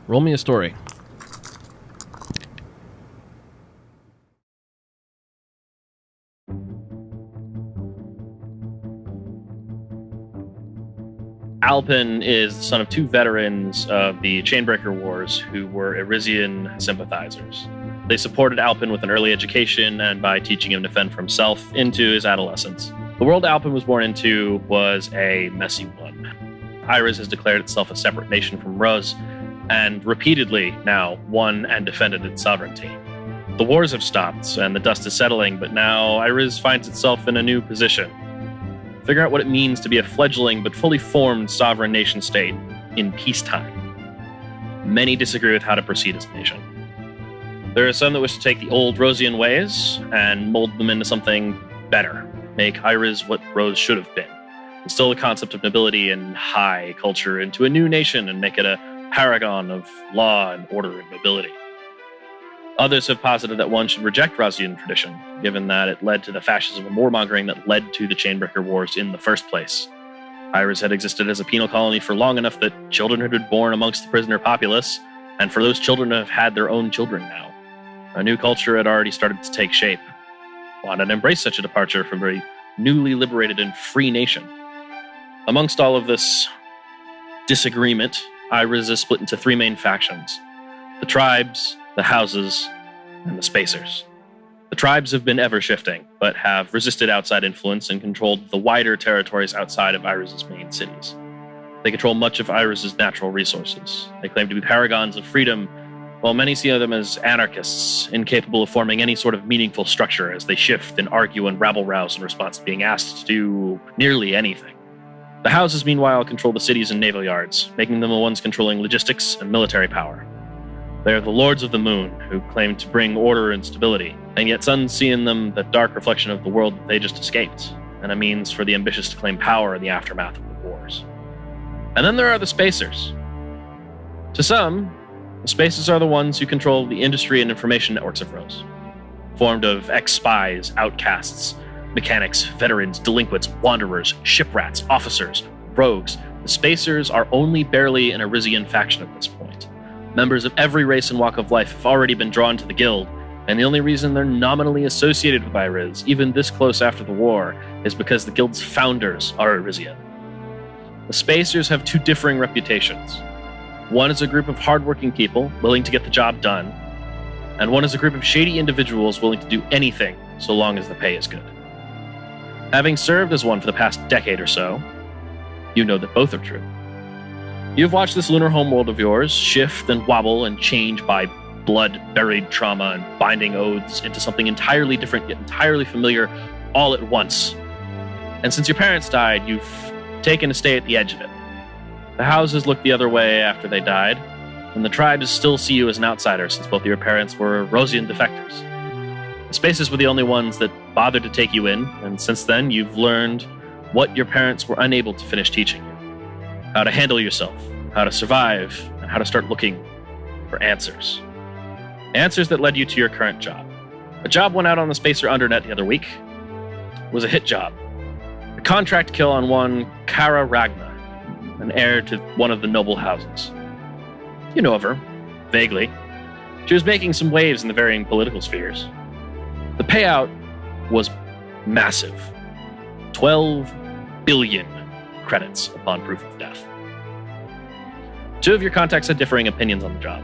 Roll me a story. Alpin is the son of two veterans of the Chainbreaker Wars who were Arisian sympathizers. They supported Alpin with an early education and by teaching him to fend for himself into his adolescence. The world Alpin was born into was a messy one. Iris has declared itself a separate nation from Rose, and repeatedly now won and defended its sovereignty. The wars have stopped, and the dust is settling, but now Iris finds itself in a new position. Figure out what it means to be a fledgling but fully formed sovereign nation state in peacetime. Many disagree with how to proceed as a nation. There are some that wish to take the old Rosian ways and mold them into something better, make Iris what Rose should have been, instill the concept of nobility and high culture into a new nation and make it a paragon of law and order and nobility. Others have posited that one should reject Rosian tradition, given that it led to the fascism and warmongering that led to the Chainbreaker Wars in the first place. Iris had existed as a penal colony for long enough that children had been born amongst the prisoner populace, and for those children to have had their own children now. A new culture had already started to take shape. Why not embrace such a departure from a newly liberated and free nation? Amongst all of this disagreement, Iris is split into three main factions: the tribes, the houses, and the spacers. The tribes have been ever-shifting, but have resisted outside influence and controlled the wider territories outside of Iris's main cities. They control much of Iris's natural resources. They claim to be paragons of freedom, while many see them as anarchists, incapable of forming any sort of meaningful structure as they shift and argue and rabble-rouse in response to being asked to do nearly anything. The houses, meanwhile, control the cities and naval yards, making them the ones controlling logistics and military power. They are the lords of the moon, who claim to bring order and stability, and yet some see in them the dark reflection of the world that they just escaped, and a means for the ambitious to claim power in the aftermath of the wars. And then there are the spacers. To some, the spacers are the ones who control the industry and information networks of Rose, formed of ex-spies, outcasts, mechanics, veterans, delinquents, wanderers, shiprats, officers, rogues. The spacers are only barely an Arisian faction at this point. Members of every race and walk of life have already been drawn to the guild, and the only reason they're nominally associated with Iris, even this close after the war, is because the guild's founders are Arisian. The spacers have two differing reputations. One is a group of hardworking people willing to get the job done, and one is a group of shady individuals willing to do anything so long as the pay is good. Having served as one for the past decade or so, you know that both are true. You've watched this lunar homeworld of yours shift and wobble and change by blood-buried trauma and binding oaths into something entirely different yet entirely familiar all at once. And since your parents died, you've taken a stay at the edge of it. The houses look the other way after they died, and the tribes still see you as an outsider since both your parents were Rosian defectors. The spacers were the only ones that bothered to take you in, and since then you've learned what your parents were unable to finish teaching you. How to handle yourself, how to survive, and how to start looking for answers. Answers that led you to your current job. A job went out on the Spacer Undernet the other week. It was a hit job. A contract kill on one Kara Ragna, an heir to one of the noble houses. You know of her, vaguely. She was making some waves in the varying political spheres. The payout was massive. 12 billion credits upon proof of death. Two of your contacts had differing opinions on the job.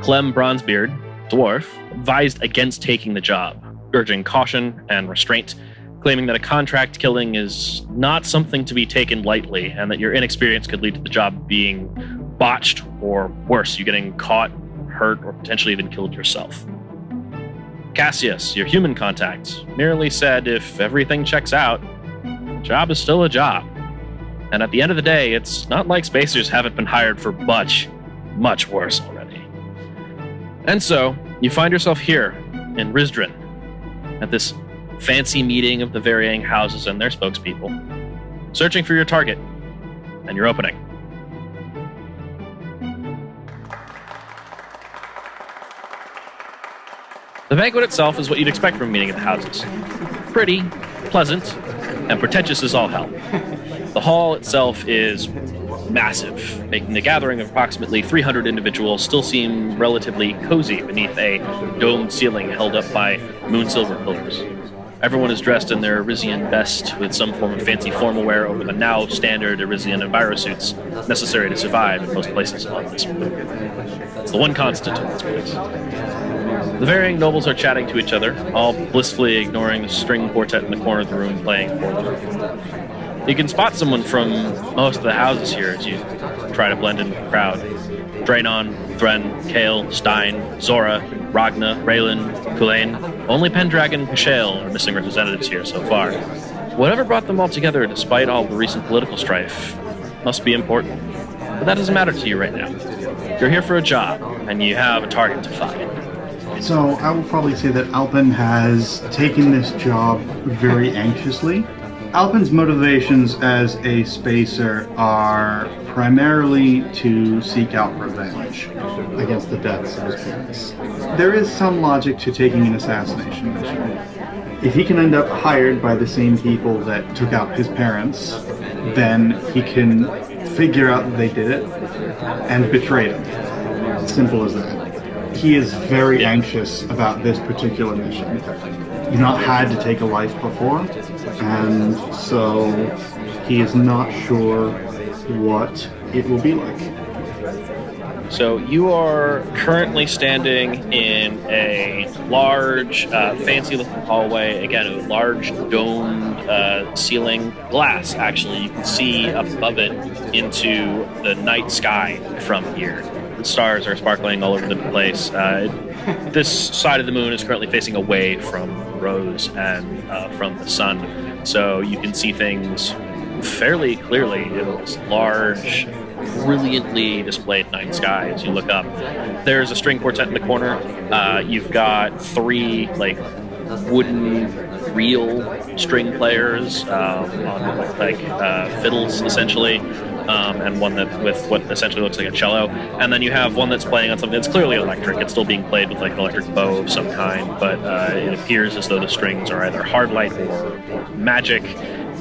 Clem Bronzebeard, dwarf, advised against taking the job, urging caution and restraint, claiming that a contract killing is not something to be taken lightly and that your inexperience could lead to the job being botched or worse, you getting caught, hurt, or potentially even killed yourself. Cassius, your human contact, merely said if everything checks out, the job is still a job. And at the end of the day, it's not like spacers haven't been hired for much, much worse already. And so, you find yourself here in Rizdren, at this fancy meeting of the varying houses and their spokespeople, searching for your target and your opening. The banquet itself is what you'd expect from a meeting at the houses. Pretty, pleasant, and pretentious as all hell. The hall itself is massive, making the gathering of approximately 300 individuals still seem relatively cozy beneath a domed ceiling held up by moon-silver pillars. Everyone is dressed in their Arisian best with some form of fancy formal wear over the now standard Arisian envirosuits necessary to survive in most places on this moon. It's the one constant in this place. The varying nobles are chatting to each other, all blissfully ignoring the string quartet in the corner of the room playing for them. You can spot someone from most of the houses here as you try to blend in with the crowd. Draenon, Thren, Kale, Stein, Zora, Ragna, Raylan, Kulain. Only Pendragon and Pashale are missing representatives here so far. Whatever brought them all together despite all the recent political strife must be important. But that doesn't matter to you right now. You're here for a job, and you have a target to find. So I will probably say that Alpin has taken this job very anxiously. Alpin's motivations as a spacer are primarily to seek out revenge against the deaths of his parents. There is some logic to taking an assassination mission. If he can end up hired by the same people that took out his parents, then he can figure out that they did it and betray them. Simple as that. He is very anxious about this particular mission. He's not had to take a life before, and so he is not sure what it will be like. So you are currently standing in a large, fancy-looking hallway. Again, a large domed ceiling. Glass, actually. You can see above it into the night sky from here. The stars are sparkling all over the place. This side of the moon is currently facing away from Rose and from the sun, so you can see things fairly clearly in this large, brilliantly displayed night sky as you look up. There's a string quartet in the corner. You've got three wooden real string players on fiddles essentially, and one that with what essentially looks like a cello, and then you have one that's playing on something that's clearly electric. It's still being played with an electric bow of some kind, but it appears as though the strings are either hard light or magic,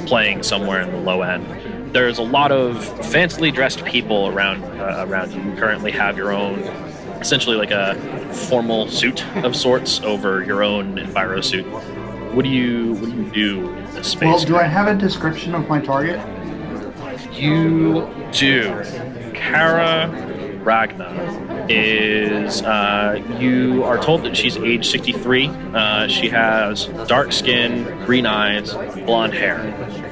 playing somewhere in the low end. There's a lot of fancily dressed people around you. You currently have your own, essentially like a formal suit of sorts over your own enviro suit. What do you do in this space? Well, do I have a description of my target? You do. Kara Ragna is, you are told that she's age 63. She has dark skin, green eyes, blonde hair.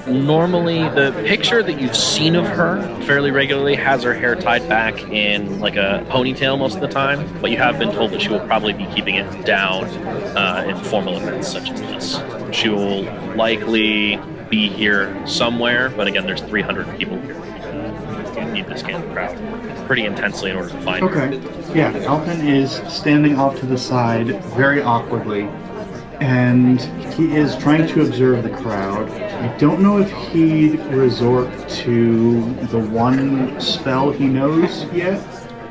Normally, the picture that you've seen of her fairly regularly has her hair tied back in like a ponytail most of the time, but you have been told that she will probably be keeping it down in formal events such as this. She will likely be here somewhere, but again, there's 300 people here. You need to scan the crowd pretty intensely in order to find her. Okay. Yeah, Alpin is standing off to the side very awkwardly, and he is trying to observe the crowd. I don't know if he'd resort to the one spell he knows yet.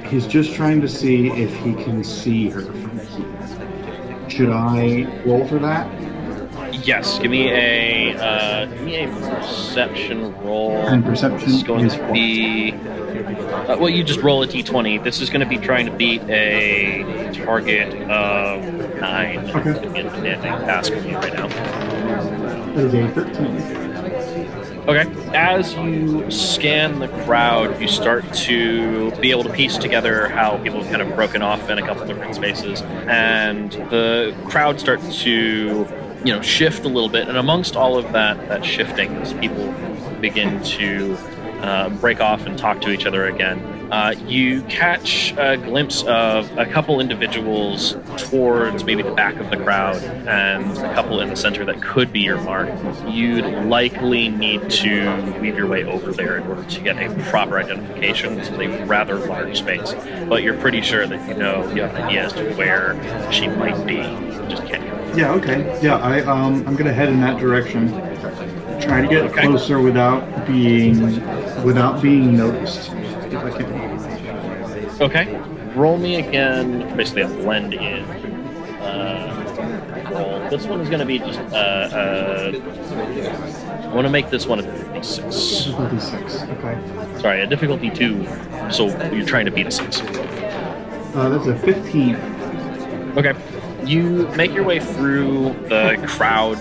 He's just trying to see if he can see her from here. Should I roll for that? Yes, give me a perception roll. And perception is going is to be... well, you just roll a d20. This is going to be trying to beat a target of 9. Okay. Anything task with you right now. That is a 13. Okay. As you scan the crowd, you start to be able to piece together how people have kind of broken off in a couple different spaces, and the crowd starts to shift a little bit, and amongst all of that shifting, as people begin to break off and talk to each other again, you catch a glimpse of a couple individuals towards maybe the back of the crowd and a couple in the center that could be your mark. You'd likely need to weave your way over there in order to get a proper identification. It's a rather large space, but you're pretty sure that you have an idea as to where she might be. You just can't get over. Yeah, okay. Yeah, I'm gonna head in that direction. Try to get closer without being noticed, if I can. Okay. Roll me again, basically a blend in. roll. This one is going to be just I want to make this one a difficulty 6. Difficulty 6. Okay. Sorry, a difficulty 2. So you're trying to beat a 6. That's a 15. Okay. You make your way through the crowd,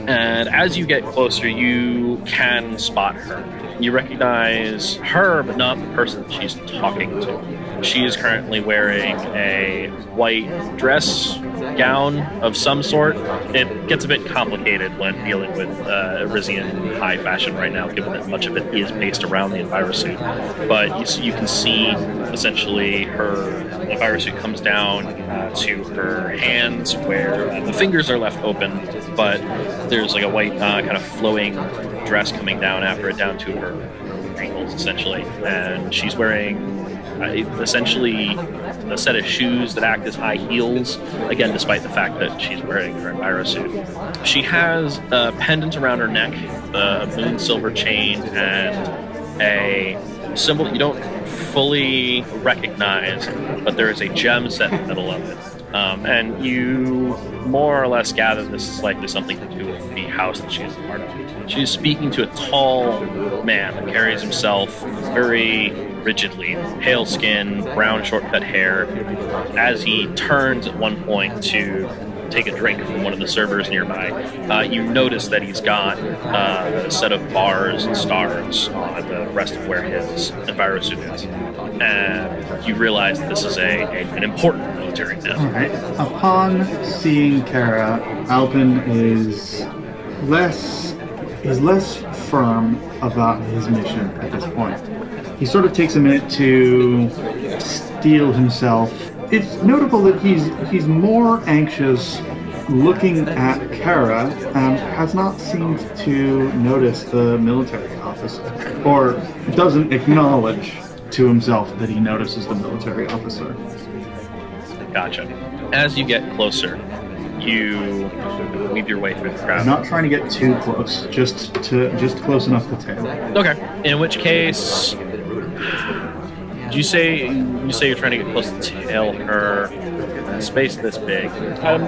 and as you get closer, you can spot her. You recognize her, but not the person that she's talking to. She is currently wearing a white dress, gown of some sort. It gets a bit complicated when dealing with Irizian high fashion right now, given that much of it is based around the envirosuit. But you can see essentially her envirosuit comes down to her hands, where the fingers are left open, but there's like a white kind of flowing dress coming down after it, down to her ankles essentially, and she's wearing essentially a set of shoes that act as high heels, again despite the fact that she's wearing her envirosuit. She has a pendant around her neck, a moon silver chain, and a symbol that you don't fully recognize, but there is a gem set in the middle of it. And you more or less gather this is likely something to do with the house that she is a part of. She's speaking to a tall man that carries himself very rigidly, pale skin, brown short-cut hair. As he turns at one point to take a drink from one of the servers nearby, you notice that he's got a set of bars and stars on the rest of where his envirosuit is. And you realize that this is an important military man. All right. Upon seeing Kara, Alpin is less firm about his mission at this point. He sort of takes a minute to steel himself. It's notable that he's more anxious looking at Kara and has not seemed to notice the military officer, or doesn't acknowledge to himself that he notices the military officer. Gotcha. As you get closer, you weave your way through the crowd. I'm not trying to get too close, just close enough to tail. Okay. In which case, you say you're trying to get close to tail her. Space this big.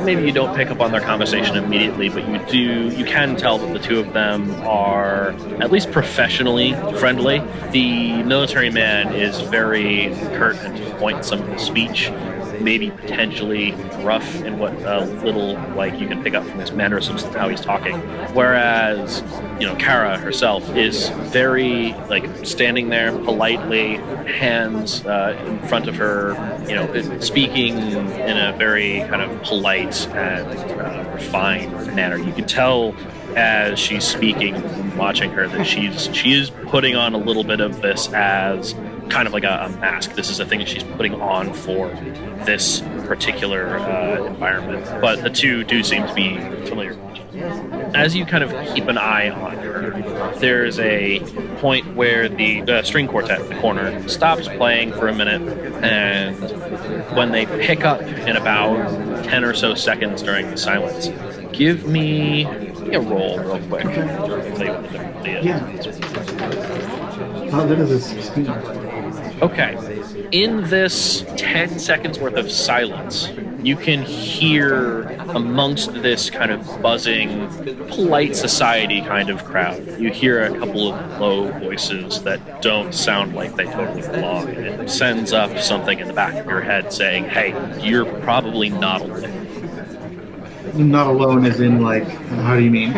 Maybe you don't pick up on their conversation immediately, but you can tell that the two of them are at least professionally friendly. The military man is very curt and to the point in some of his speech, maybe potentially rough in what little like you can pick up from his mannerisms and how he's talking. Whereas, Kara herself is very like standing there politely, hands in front of her, speaking in a very kind of polite and refined manner. You can tell as she's speaking, from watching her, that she is putting on a little bit of this as kind of like a mask. This is a thing that she's putting on for this particular environment. But the two do seem to be familiar. As you kind of keep an eye on her, there's a point where the string quartet in the corner stops playing for a minute, and when they pick up in about 10 or so seconds during the silence, give me a roll real quick. Okay. I'll tell you what the difficulty is. Yeah. That is a 16. Okay. In this 10 seconds worth of silence, you can hear amongst this kind of buzzing, polite society kind of crowd, you hear a couple of low voices that don't sound like they totally belong. It sends up something in the back of your head saying, hey, you're probably not alone. Not alone as in, like, how do you mean?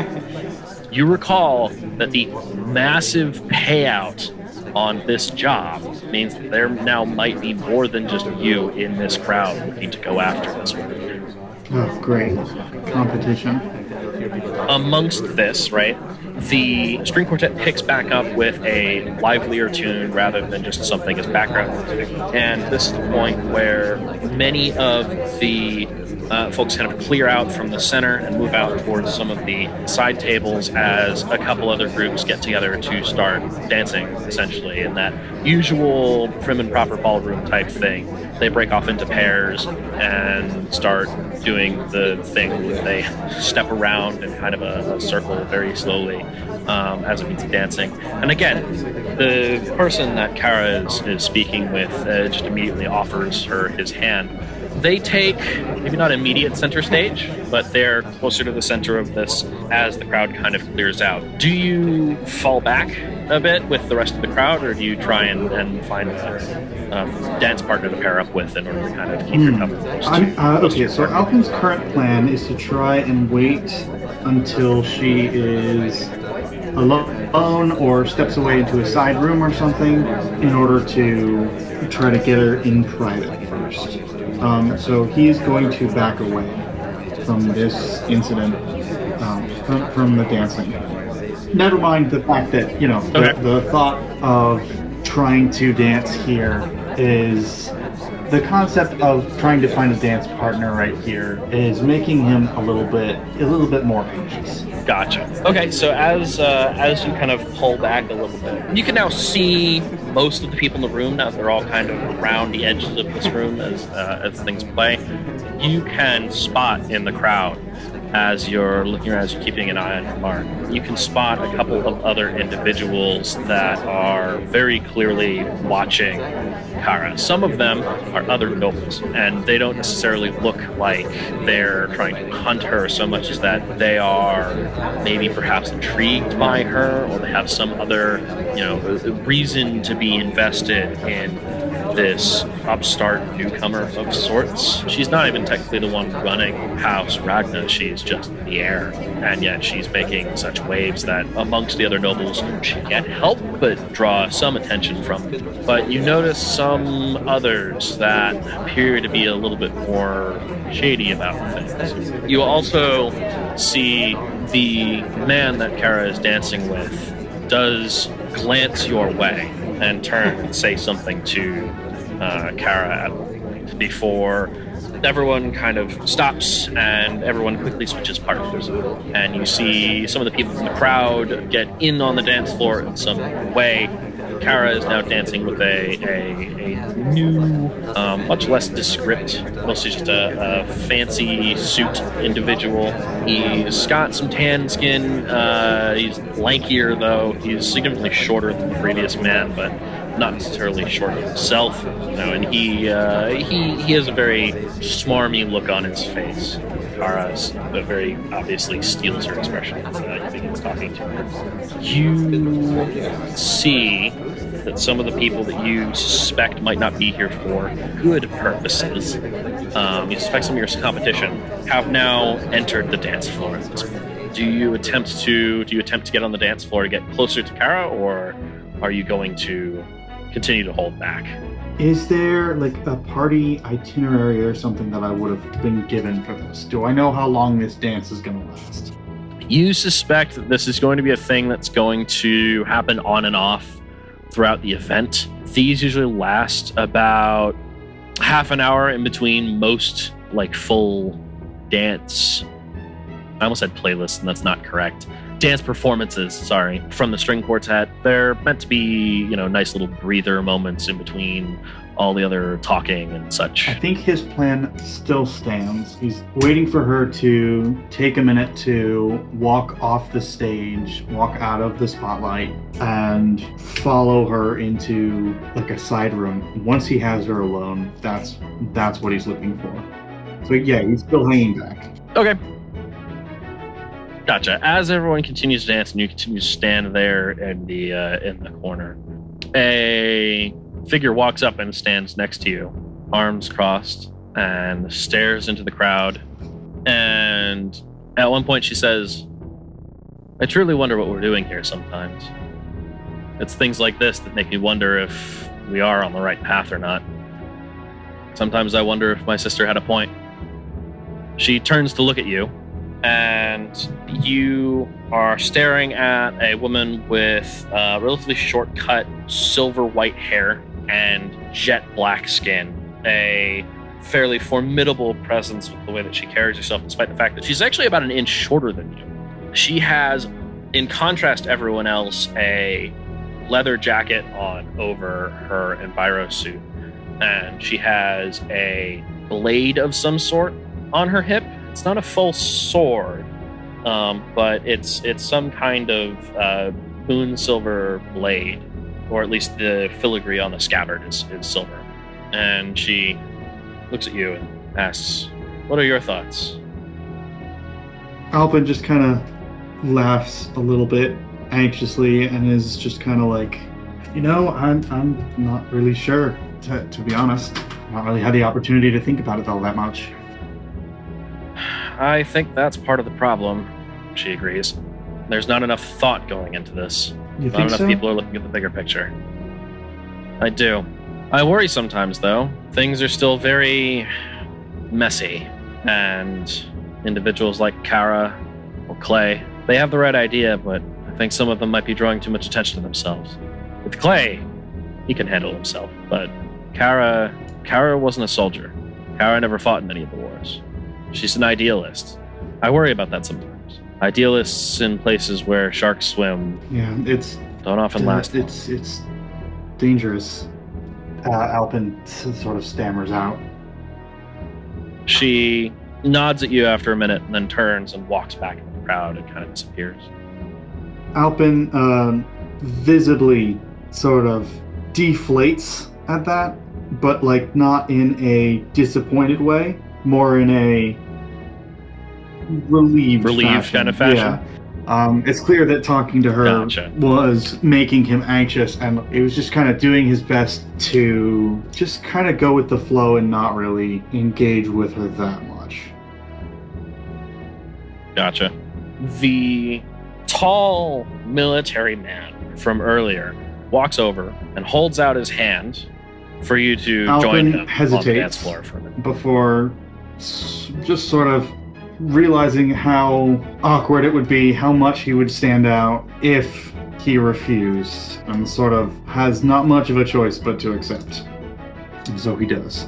You recall that the massive payout on this job means that there now might be more than just you in this crowd looking to go after this one. Oh, great. Competition. Amongst this, right, the string quartet picks back up with a livelier tune rather than just something as background music. And this is the point where many of the folks kind of clear out from the center and move out towards some of the side tables as a couple other groups get together to start dancing, essentially, in that usual prim and proper ballroom type thing. They break off into pairs and start doing the thing where they step around in kind of a circle very slowly as it means dancing. And again, the person that Kara is speaking with just immediately offers her his hand. They take maybe not immediate center stage, but they're closer to the center of this as the crowd kind of clears out. Do you fall back a bit with the rest of the crowd, or do you try and find a dance partner to pair up with in order to kind of keep your cover? Okay, so Alpin's current plan is to try and wait until she is alone or steps away into a side room or something in order to try to get her in private first. So he's going to back away from this incident, from the dancing. Never mind the fact that, the thought of trying to dance here is the concept of trying to find a dance partner right here is making him a little bit more anxious. Gotcha. Okay, so as you kind of pull back a little bit, you can now see most of the people in the room. Now they're all kind of around the edges of this room as things play. You can spot in the crowd as you're looking around, as you're keeping an eye on your mark. You can spot a couple of other individuals that are very clearly watching Kara. Some of them are other nobles, and they don't necessarily look like they're trying to hunt her so much as that they are maybe perhaps intrigued by her, or they have some other, reason to be invested in this upstart newcomer of sorts. She's not even technically the one running House Ragna. She's just the heir, and yet she's making such waves that amongst the other nobles she can't help but draw some attention from them. But you notice some others that appear to be a little bit more shady about things. You also see the man that Kara is dancing with does glance your way and turn and say something to Kara at one point before everyone kind of stops and everyone quickly switches partners. And you see some of the people from the crowd get in on the dance floor in some way. Kara is now dancing with a new, much less descript, mostly just a fancy suit individual. He's got some tan skin. He's lankier, though. He's significantly shorter than the previous man, but not necessarily short himself. And he has a very smarmy look on his face. Kara's very obviously steals her expression as he begins talking to her. You see that some of the people that you suspect might not be here for good purposes, you suspect some of your competition, have now entered the dance floor at this point. Do you attempt to get on the dance floor to get closer to Kara, or are you going to continue to hold back? Is there a party itinerary or something that I would have been given for this? Do I know how long this dance is going to last? You suspect that this is going to be a thing that's going to happen on and off throughout the event. These usually last about half an hour in between most full dance. I almost said playlists, and that's not correct. Dance performances, from the string quartet. They're meant to be, nice little breather moments in between all the other talking and such. I think his plan still stands. He's waiting for her to take a minute to walk off the stage, walk out of the spotlight, and follow her into a side room. Once he has her alone, that's what he's looking for. So yeah, he's still hanging back. Okay. Gotcha. As everyone continues to dance and you continue to stand there in the corner, a figure walks up and stands next to you, arms crossed, and stares into the crowd. And at one point she says, "I truly wonder what we're doing here sometimes. It's things like this that make me wonder if we are on the right path or not. Sometimes I wonder if my sister had a point." She turns to look at you, and you are staring at a woman with relatively short-cut, silver-white hair and jet black skin. A fairly formidable presence with the way that she carries herself, despite the fact that she's actually about an inch shorter than you. She has, in contrast to everyone else, a leather jacket on over her enviro suit, and she has a blade of some sort on her hip. It's not a full sword, but it's some kind of moon silver blade, or at least the filigree on the scabbard is silver. And she looks at you and asks, "What are your thoughts?" Alpin just kind of laughs a little bit anxiously and is just kind of like, I'm not really sure, to be honest. Not really had the opportunity to think about it all that much. I think that's part of the problem, she agrees. There's not enough thought going into this. You Not think enough so? people are looking at the bigger picture. I do. I worry sometimes, though. Things are still very messy, and individuals like Kara or Clay, they have the right idea, but I think some of them might be drawing too much attention to themselves. With Clay, he can handle himself, but Kara wasn't a soldier. Kara never fought in any of the wars. She's an idealist. I worry about that sometimes. Idealists in places where sharks swim don't often last. It's dangerous. Alpin sort of stammers out. She nods at you after a minute and then turns and walks back into the crowd and kind of disappears. Alpin visibly sort of deflates at that, but like not in a disappointed way, more in a relieved fashion. Kind of fashion. Yeah. It's clear that talking to her Gotcha. was making him anxious, and it was just kind of doing his best to just kind of go with the flow and not really engage with her that much. Gotcha. The tall military man from earlier walks over and holds out his hand for you to join him on the dance floor for a minute. Before just sort of realizing how awkward it would be, how much he would stand out if he refused, and sort of has not much of a choice but to accept. And so he does.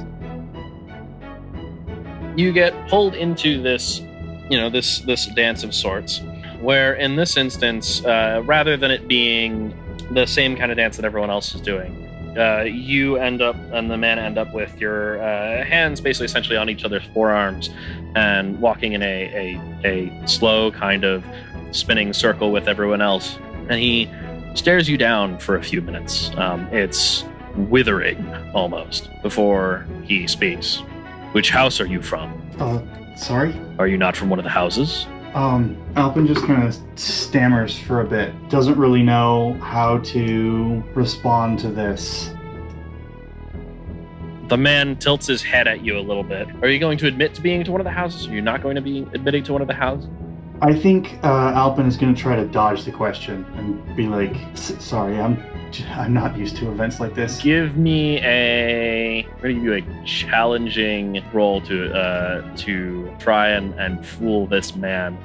You get pulled into this, this dance of sorts, where in this instance, rather than it being the same kind of dance that everyone else is doing, you end up, and the men end up with your hands basically essentially on each other's forearms and walking in a slow kind of spinning circle with everyone else. And he stares you down for a few minutes. It's withering almost before he speaks. Which house are you from? Sorry? Are you not from one of the houses? Alpin just kind of stammers for a bit. Doesn't really know how to respond to this. The man tilts his head at you a little bit. Are you going to admit to being to one of the houses? Are you not going to be admitting to one of the houses? I think Alpin is going to try to dodge the question and be like, sorry, I'm not used to events like this. Give me I'm going to give you a challenging roll to try and fool this man.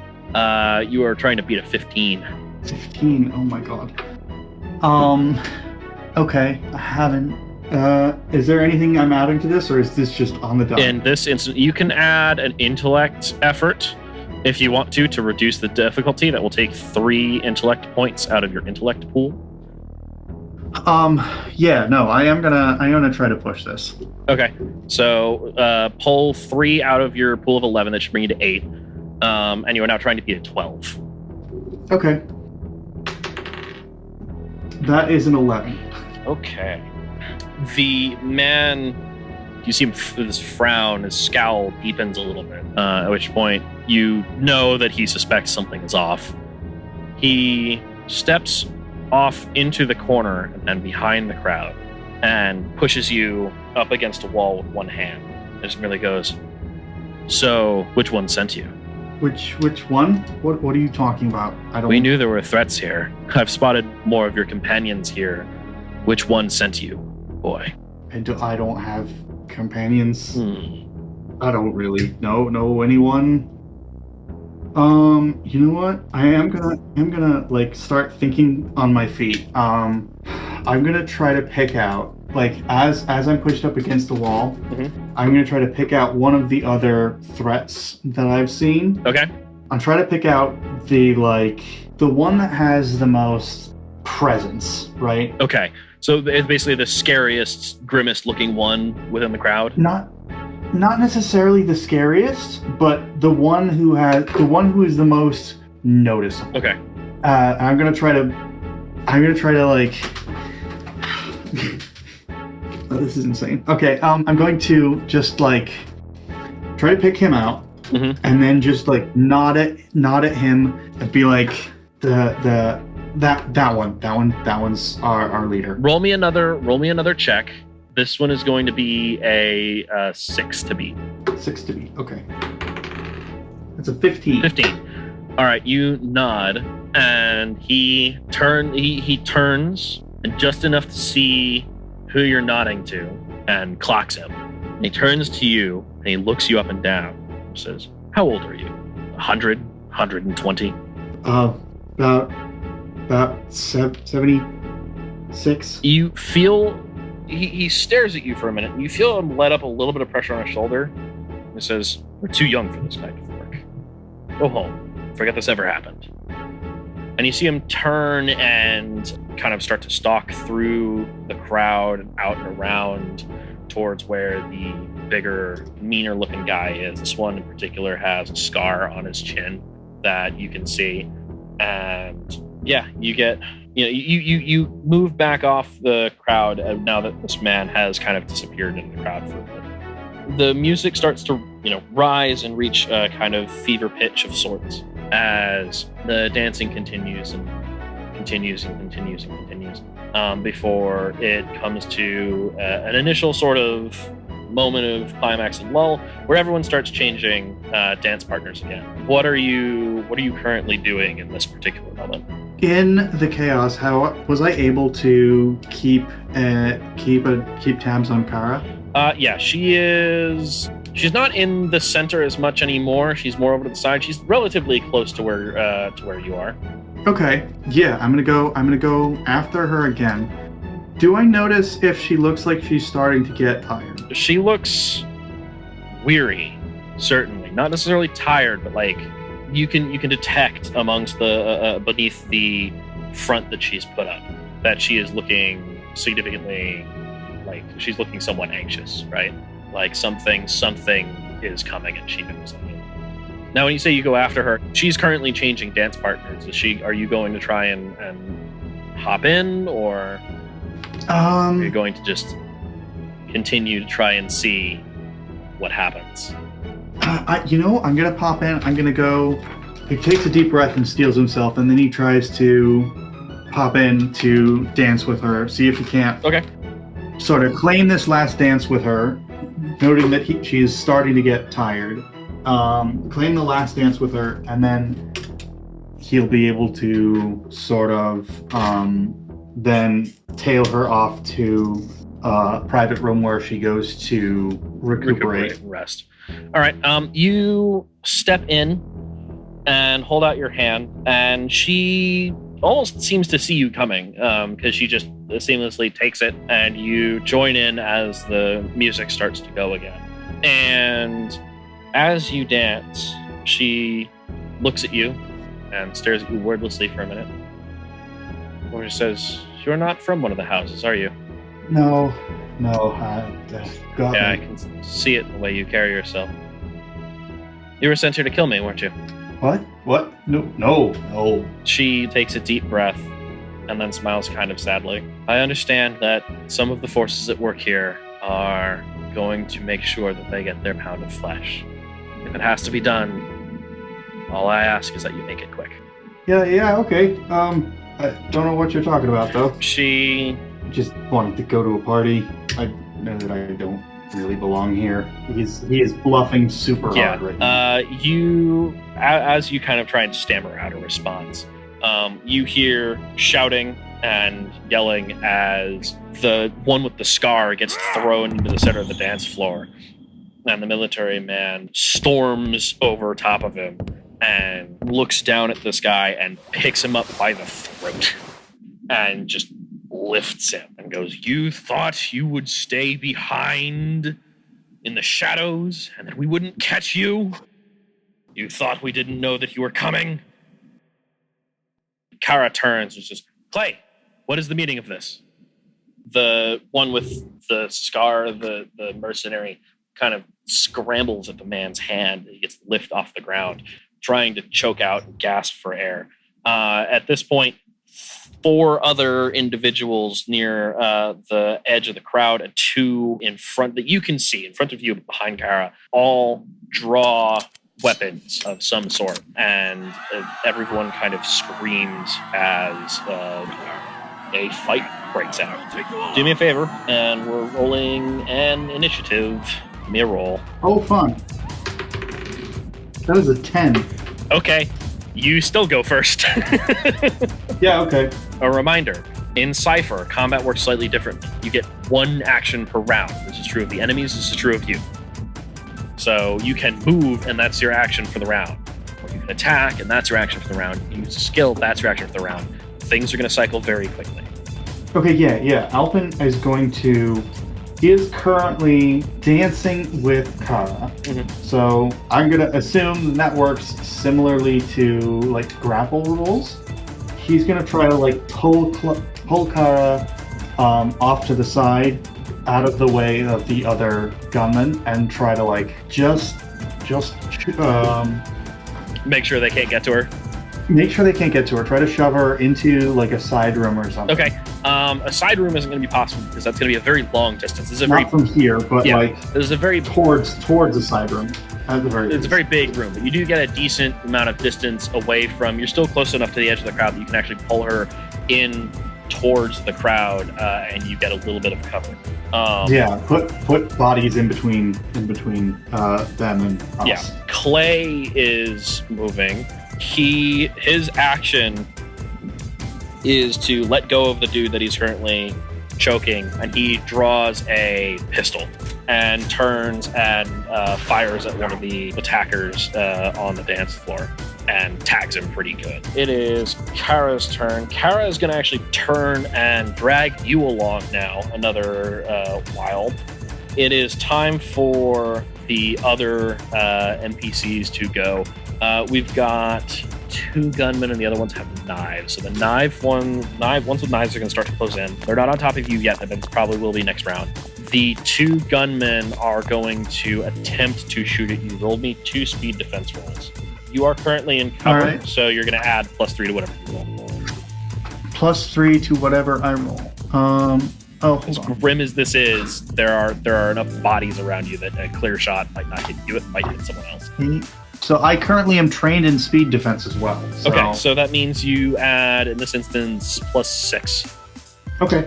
You are trying to beat a 15. 15? Oh my god. Okay, I haven't. Is there anything I'm adding to this, or is this just on the die? In this instance, you can add an intellect effort if you want to reduce the difficulty. That will take 3 intellect points out of your intellect pool. Yeah, no, I'm gonna try to push this. Okay, so pull 3 out of your pool of 11. That should bring you to 8, and you are now trying to beat a 12. Okay, that is an 11. Okay, the man, you see him, this frown, his scowl deepens a little bit. At which point you know that he suspects something is off. He steps off into the corner and behind the crowd and pushes you up against a wall with one hand. And just merely goes, "So, which one sent you?" Which one? What are you talking about? We knew there were threats here. I've spotted more of your companions here. Which one sent you, boy? I don't have companions. I don't really know anyone. You know what? I am gonna like start thinking on my feet. I'm gonna try to pick out, like, as I'm pushed up against the wall, I'm gonna try to pick out one of the other threats that I've seen. Okay. I'm trying to pick out the one that has the most presence, right? Okay. So it's basically the scariest, grimmest looking one within the crowd? Not necessarily the scariest, but the one who is the most noticeable. Okay. I'm gonna try to like. Oh, this is insane. Okay. I'm going to just like try to pick him out, and then just like nod at him and be like that one's our leader. Roll me another check. This one is going to be a 6 to beat. 6 to beat. Okay. It's a 15. 15. All right, you nod, and he turns, and just enough to see who you're nodding to, and clocks him. And he turns to you, and he looks you up and down, and says, "How old are you? 100? 120? About 76. You feel he stares at you for a minute, and you feel him let up a little bit of pressure on his shoulder. He says, "We're too young for this kind of work. Go home. Forget this ever happened." And you see him turn and kind of start to stalk through the crowd and out and around towards where the bigger, meaner looking guy is. This one in particular has a scar on his chin that you can see. And yeah, you move back off the crowd now that this man has kind of disappeared into the crowd for a bit. The music starts to, rise and reach a kind of fever pitch of sorts as the dancing continues and continues and continues and continues before it comes to an initial sort of moment of climax and lull where everyone starts changing dance partners again. What are you currently doing in this particular moment? In the chaos, how was I able to keep tabs on Kara? Yeah, she's not in the center as much anymore. She's more over to the side. She's relatively close to where you are. Okay. Yeah, I'm gonna go after her again. Do I notice if she looks like she's starting to get tired? She looks weary, certainly. Not necessarily tired, but like you can detect amongst the beneath the front that she's put up that she is looking significantly like she's looking somewhat anxious, right? Like something is coming and she knows it. Now, when you say you go after her, she's currently changing dance partners. Are you going to try and hop in, or are you going to just continue to try and see what happens? I'm gonna pop in. I'm gonna go. He takes a deep breath and steels himself, and then he tries to pop in to dance with her. See if he can't. Okay. Sort of claim this last dance with her, noting that she is starting to get tired. Claim the last dance with her, and then he'll be able to sort of then tail her off to a private room where she goes to recuperate and rest. All right. You step in and hold out your hand, and she almost seems to see you coming because she just seamlessly takes it, and you join in as the music starts to go again. And as you dance, she looks at you and stares at you wordlessly for a minute. Or she says, "You're not from one of the houses, are you?" No. Yeah, I can see it in the way you carry yourself. You were sent here to kill me, weren't you? What? No. She takes a deep breath and then smiles kind of sadly. I understand that some of the forces at work here are going to make sure that they get their pound of flesh. If it has to be done, all I ask is that you make it quick. Yeah, okay. I don't know what you're talking about, though. She just wanted to go to a party. I know that I don't really belong here. He is bluffing super hard right now. As you kind of try and stammer out a response, you hear shouting and yelling as the one with the scar gets thrown into the center of the dance floor, and the military man storms over top of him and looks down at this guy and picks him up by the throat and just lifts him and goes, "You thought you would stay behind in the shadows and that we wouldn't catch you? You thought we didn't know that you were coming?" Kara turns and says, "Clay, what is the meaning of this?" The one with the scar, the mercenary, kind of scrambles at the man's hand. He gets lifted off the ground, trying to choke out and gasp for air. At this point, 4 other individuals near the edge of the crowd, and 2 in front that you can see in front of you behind Kara, all draw weapons of some sort, and everyone kind of screams as a fight breaks out. Do me a favor, and we're rolling an initiative. Give me a roll. Oh, fun. That is a 10. Okay, you still go first. Yeah, okay. A reminder, in Cypher, combat works slightly differently. You get 1 action per round. This is true of the enemies, this is true of you. So you can move, and that's your action for the round. Or you can attack, and that's your action for the round. You use a skill, that's your action for the round. Things are going to cycle very quickly. Okay, yeah. Alpin is going to... He is currently dancing with Kara. Mm-hmm. So I'm going to assume that works similarly to, like, grapple rules. He's going to try to, like, pull Kara off to the side, out of the way of the other gunman, and try to, like, just make sure they can't get to her. Make sure they can't get to her. Try to shove her into, like, a side room or something. Okay. A side room isn't going to be possible because that's going to be a very long distance. This is Not from here, but like there's a very towards the side room. At the very it's least. a very big room, but you do get a decent amount of distance away from. You're still close enough to the edge of the crowd that you can actually pull her in towards the crowd, and you get a little bit of cover. Put bodies in between them and us. Yeah, Clay is moving. His action is to let go of the dude that he's currently choking, and he draws a pistol and turns and fires at one of the attackers on the dance floor and tags him pretty good. It is Kara's turn. Kara is going to actually turn and drag you along now, another wild. It is time for the other NPCs to go. We've got 2 gunmen and the other ones have knives. So the ones with knives are going to start to close in. They're not on top of you yet, but it probably will be next round. The 2 gunmen are going to attempt to shoot at you. Roll me 2 speed defense rolls. You are currently in cover, right. So you're going to add +3 to whatever you roll. +3 to whatever I roll. As grim as this is, there are enough bodies around you that a clear shot might not hit you. It might hit someone else. So I currently am trained in speed defense as well. So. Okay, so that means you add, in this instance, +6. Okay,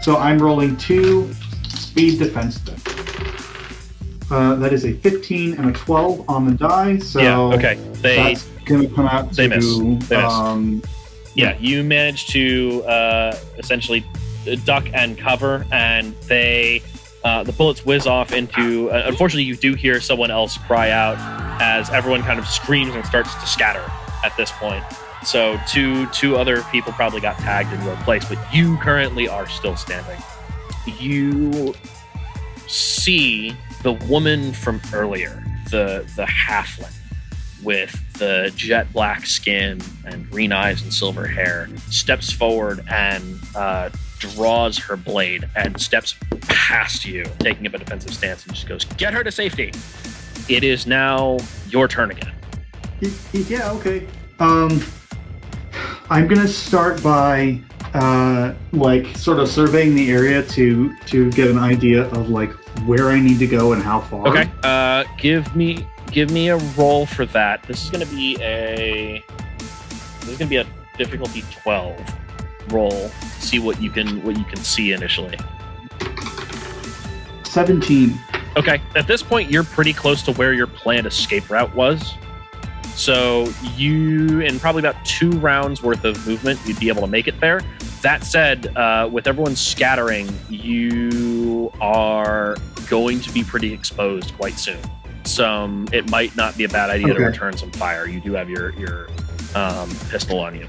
so I'm rolling 2 speed defense. That is a 15 and a 12 on the die. So yeah, okay. That's going to come out to... They miss. Yeah, you manage to essentially duck and cover, and they... the bullets whiz off into... unfortunately, you do hear someone else cry out as everyone kind of screams and starts to scatter at this point. So two other people probably got tagged in your place, but you currently are still standing. You see the woman from earlier, the halfling, with the jet black skin and green eyes and silver hair, steps forward and draws her blade and steps past you, taking up a defensive stance, and just goes, "Get her to safety." It is now your turn again. Yeah, okay. I'm gonna start by sort of surveying the area to get an idea of like where I need to go and how far. Okay. Give me a roll for that. This is gonna be a difficulty 12 roll. See what you can see initially. 17. Okay. At this point, you're pretty close to where your planned escape route was. So you, in probably about 2 rounds worth of movement, you'd be able to make it there. That said, with everyone scattering, you are going to be pretty exposed quite soon. It might not be a bad idea to return some fire. You do have your pistol on you.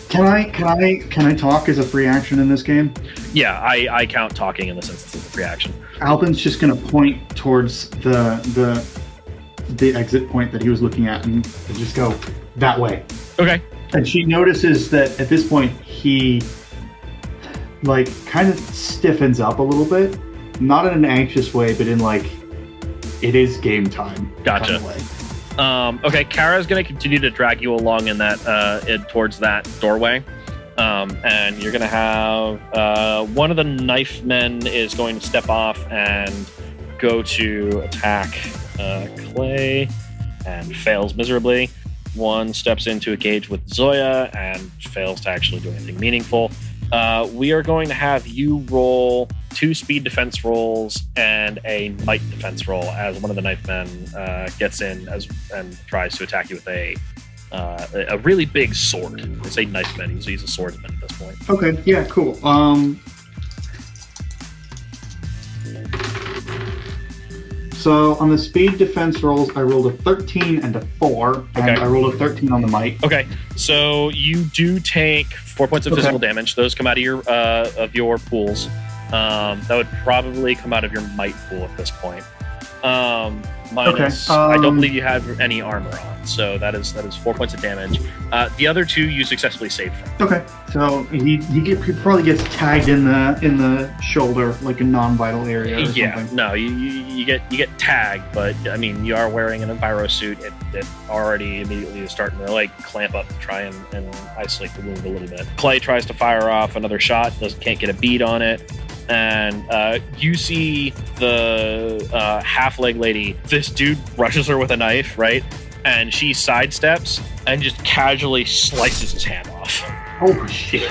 Can I talk as a free action in this game? Yeah, I count talking in this instance as a free action. Alpin's just going to point towards the exit point that he was looking at and just go that way. Okay. And she notices that at this point he like kind of stiffens up a little bit, not in an anxious way, but in like it is game time. Gotcha. Kind of way. Okay, Kara's going to continue to drag you along in that towards that doorway. And you're going to have one of the knife men is going to step off and go to attack Clay and fails miserably. One steps into a cage with Zoya and fails to actually do anything meaningful. We are going to have you roll 2 speed defense rolls and a might defense roll as one of the knife men gets in and tries to attack you with a really big sword. I say knife man, he's a swordsman at this point. Okay, yeah, cool. So on the speed defense rolls, I rolled a 13 and a 4, and I rolled a 13 on the might. Okay, so you do take 4 points of physical damage. Those come out of your pools. That would probably come out of your might pool at this point. Minus, I don't believe you have any armor on, so that is 4 points of damage. The other 2 you successfully saved from. Okay, so he probably gets tagged in the shoulder, like a non-vital area. Or something. No, you get tagged, but I mean you are wearing an enviro suit. It already immediately is starting to like clamp up to try and isolate the wound a little bit. Clay tries to fire off another shot, can't get a bead on it. And you see the half-leg lady. This dude rushes her with a knife, right? And she sidesteps and just casually slices his hand off. Oh shit!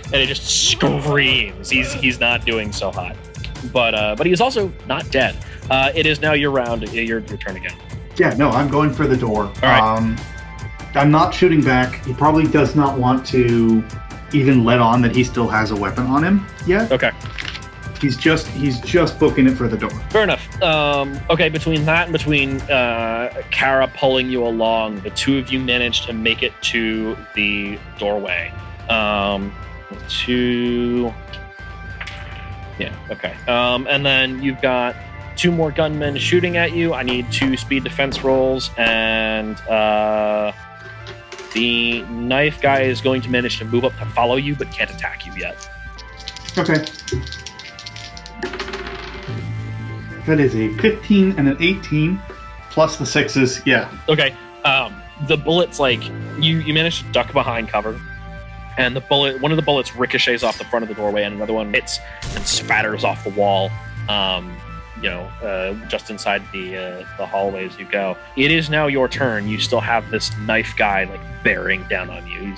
And it just screams. He's not doing so hot, but he is also not dead. It is now your round. Your turn again. Yeah, no, I'm going for the door. All right. I'm not shooting back. He probably does not want to even let on that he still has a weapon on him yet. Okay. He's just booking it for the door. Fair enough. Okay, between that and between Kara pulling you along, the two of you managed to make it to the doorway. Okay. And then you've got 2 more gunmen shooting at you. I need 2 speed defense rolls, and the knife guy is going to manage to move up to follow you, but can't attack you yet. Okay. That is a 15 and an 18, plus the 6s, yeah. Okay. The bullets, like, you manage to duck behind cover, and one of the bullets ricochets off the front of the doorway, and another one hits and spatters off the wall, just inside the hallway as you go. It is now your turn. You still have this knife guy, like, bearing down on you.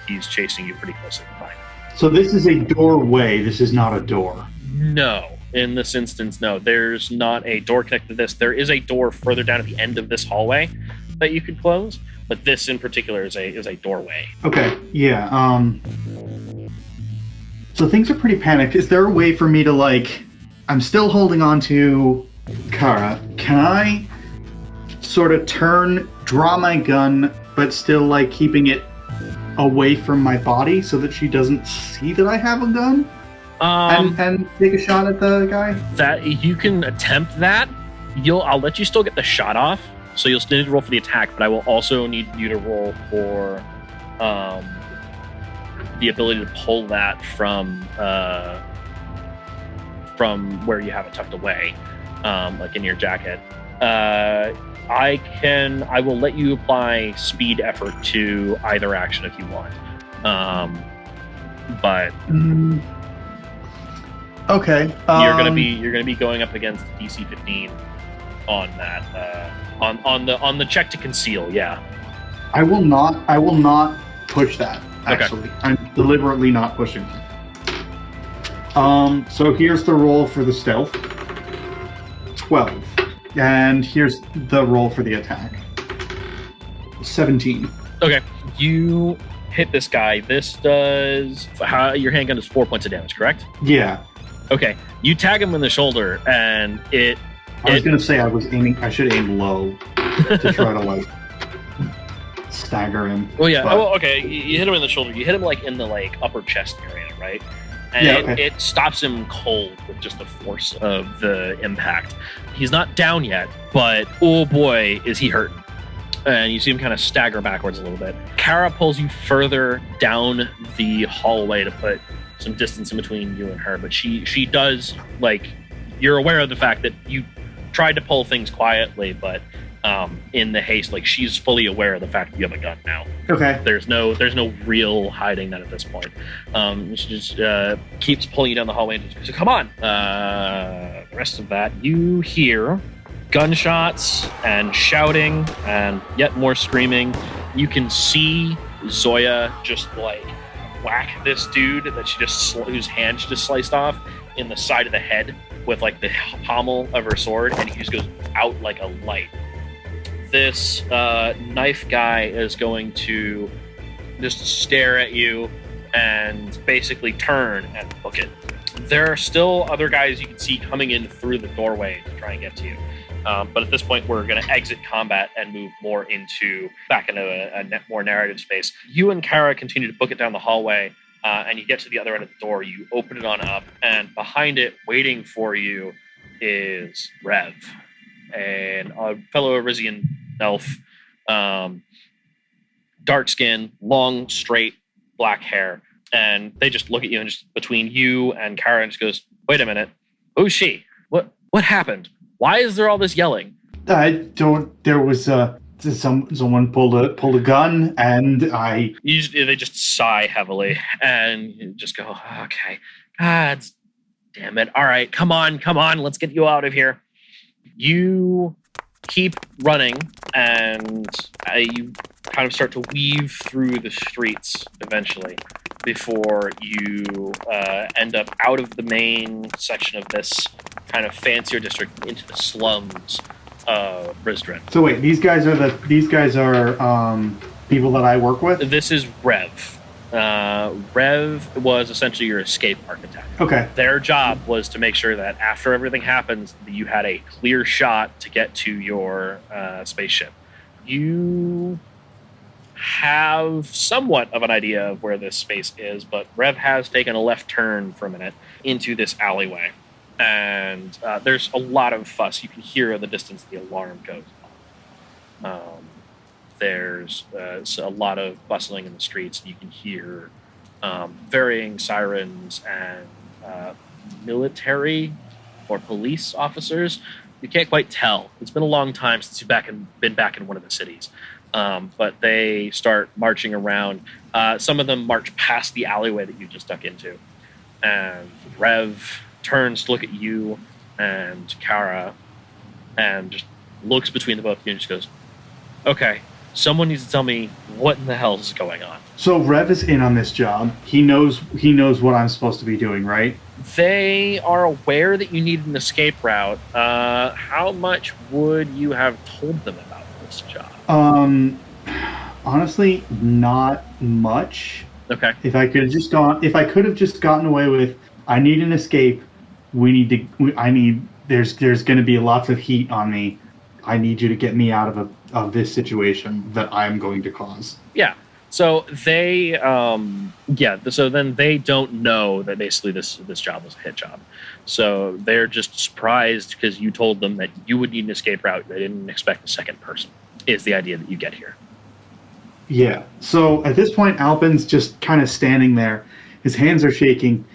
He's chasing you pretty closely behind. So this is a doorway, this is not a door. No. In this instance, no. There's not a door connected to this. There is a door further down at the end of this hallway that you could close, but this in particular is a doorway. Okay, yeah. So things are pretty panicked. Is there a way for me to, like, I'm still holding on to Kara. Can I sort of draw my gun, but still, like, keeping it away from my body so that she doesn't see that I have a gun? And take a shot at the guy? That you can attempt that. I'll let you still get the shot off, so you'll still need to roll for the attack, but I will also need you to roll for the ability to pull that from where you have it tucked away, like in your jacket. I will let you apply speed effort to either action if you want. But okay. You're gonna be going up against DC 15 on that on the check to conceal. Yeah. I will not push that. Actually, okay. I'm deliberately not pushing it. So here's the roll for the stealth. 12. And here's the roll for the attack. 17. Okay. You hit this guy. This does... your handgun does 4 points of damage, correct? Yeah. Okay. You tag him in the shoulder, and I was going to say I should aim low to try to, like, stagger him. Well, yeah. Okay. You hit him in the shoulder. You hit him, like, in the, like, upper chest area, right? And it stops him cold with just the force of the impact. He's not down yet, but oh boy, is he hurting. And you see him kind of stagger backwards a little bit. Kara pulls you further down the hallway to put some distance in between you and her, but she does, like, you're aware of the fact that you tried to pull things quietly, but in the haste. Like, she's fully aware of the fact that you have a gun now. Okay. There's no real hiding that at this point. She just keeps pulling you down the hallway and just goes, come on. The rest of that, you hear gunshots and shouting and yet more screaming. You can see Zoya just like whack this dude that whose hand she just sliced off in the side of the head with like the pommel of her sword, and he just goes out like a light. This knife guy is going to just stare at you and basically turn and book it. There are still other guys you can see coming in through the doorway to try and get to you. But at this point, we're going to exit combat and move back into a more narrative space. You and Kara continue to book it down the hallway, and you get to the other end of the door. You open it on up, and behind it, waiting for you, is Rev, a fellow Arisian elf, dark skin, long, straight, black hair. And they just look at you, and just between you and Kara, and just goes, "Wait a minute, who's she? What happened? Why is there all this yelling?" There was someone pulled a gun, and they just sigh heavily and you just go, "Okay, God damn it! All right, come on, let's get you out of here." You keep running, and you kind of start to weave through the streets eventually before you end up out of the main section of this kind of fancier district into the slums of Rizdren. So wait, these guys are people that I work with? This is Rev. Rev was essentially your escape architect. Okay. Their job was to make sure that after everything happens, you had a clear shot to get to your spaceship. You have somewhat of an idea of where this space is, but Rev has taken a left turn for a minute into this alleyway. And there's a lot of fuss. You can hear in the distance the alarm goes off. There's a lot of bustling in the streets. You can hear varying sirens and military or police officers. You can't quite tell. It's been a long time since you've been back in one of the cities. But they start marching around. Some of them march past the alleyway that you just ducked into. And Rev turns to look at you and Kara and just looks between the both of you and just goes, "Okay, someone needs to tell me what in the hell is going on." So Rev is in on this job. He knows what I'm supposed to be doing, right? They are aware that you need an escape route. How much would you have told them about this job? Honestly, not much. Okay. If I could have just gotten away with, I need an escape. There's going to be lots of heat on me. I need you to get me out of this situation that I'm going to cause. Yeah. So they, so then they don't know that basically this job was a hit job. So they're just surprised because you told them that you would need an escape route. They didn't expect a second person, is the idea that you get here. Yeah. So at this point, Alpin's just kind of standing there. His hands are shaking.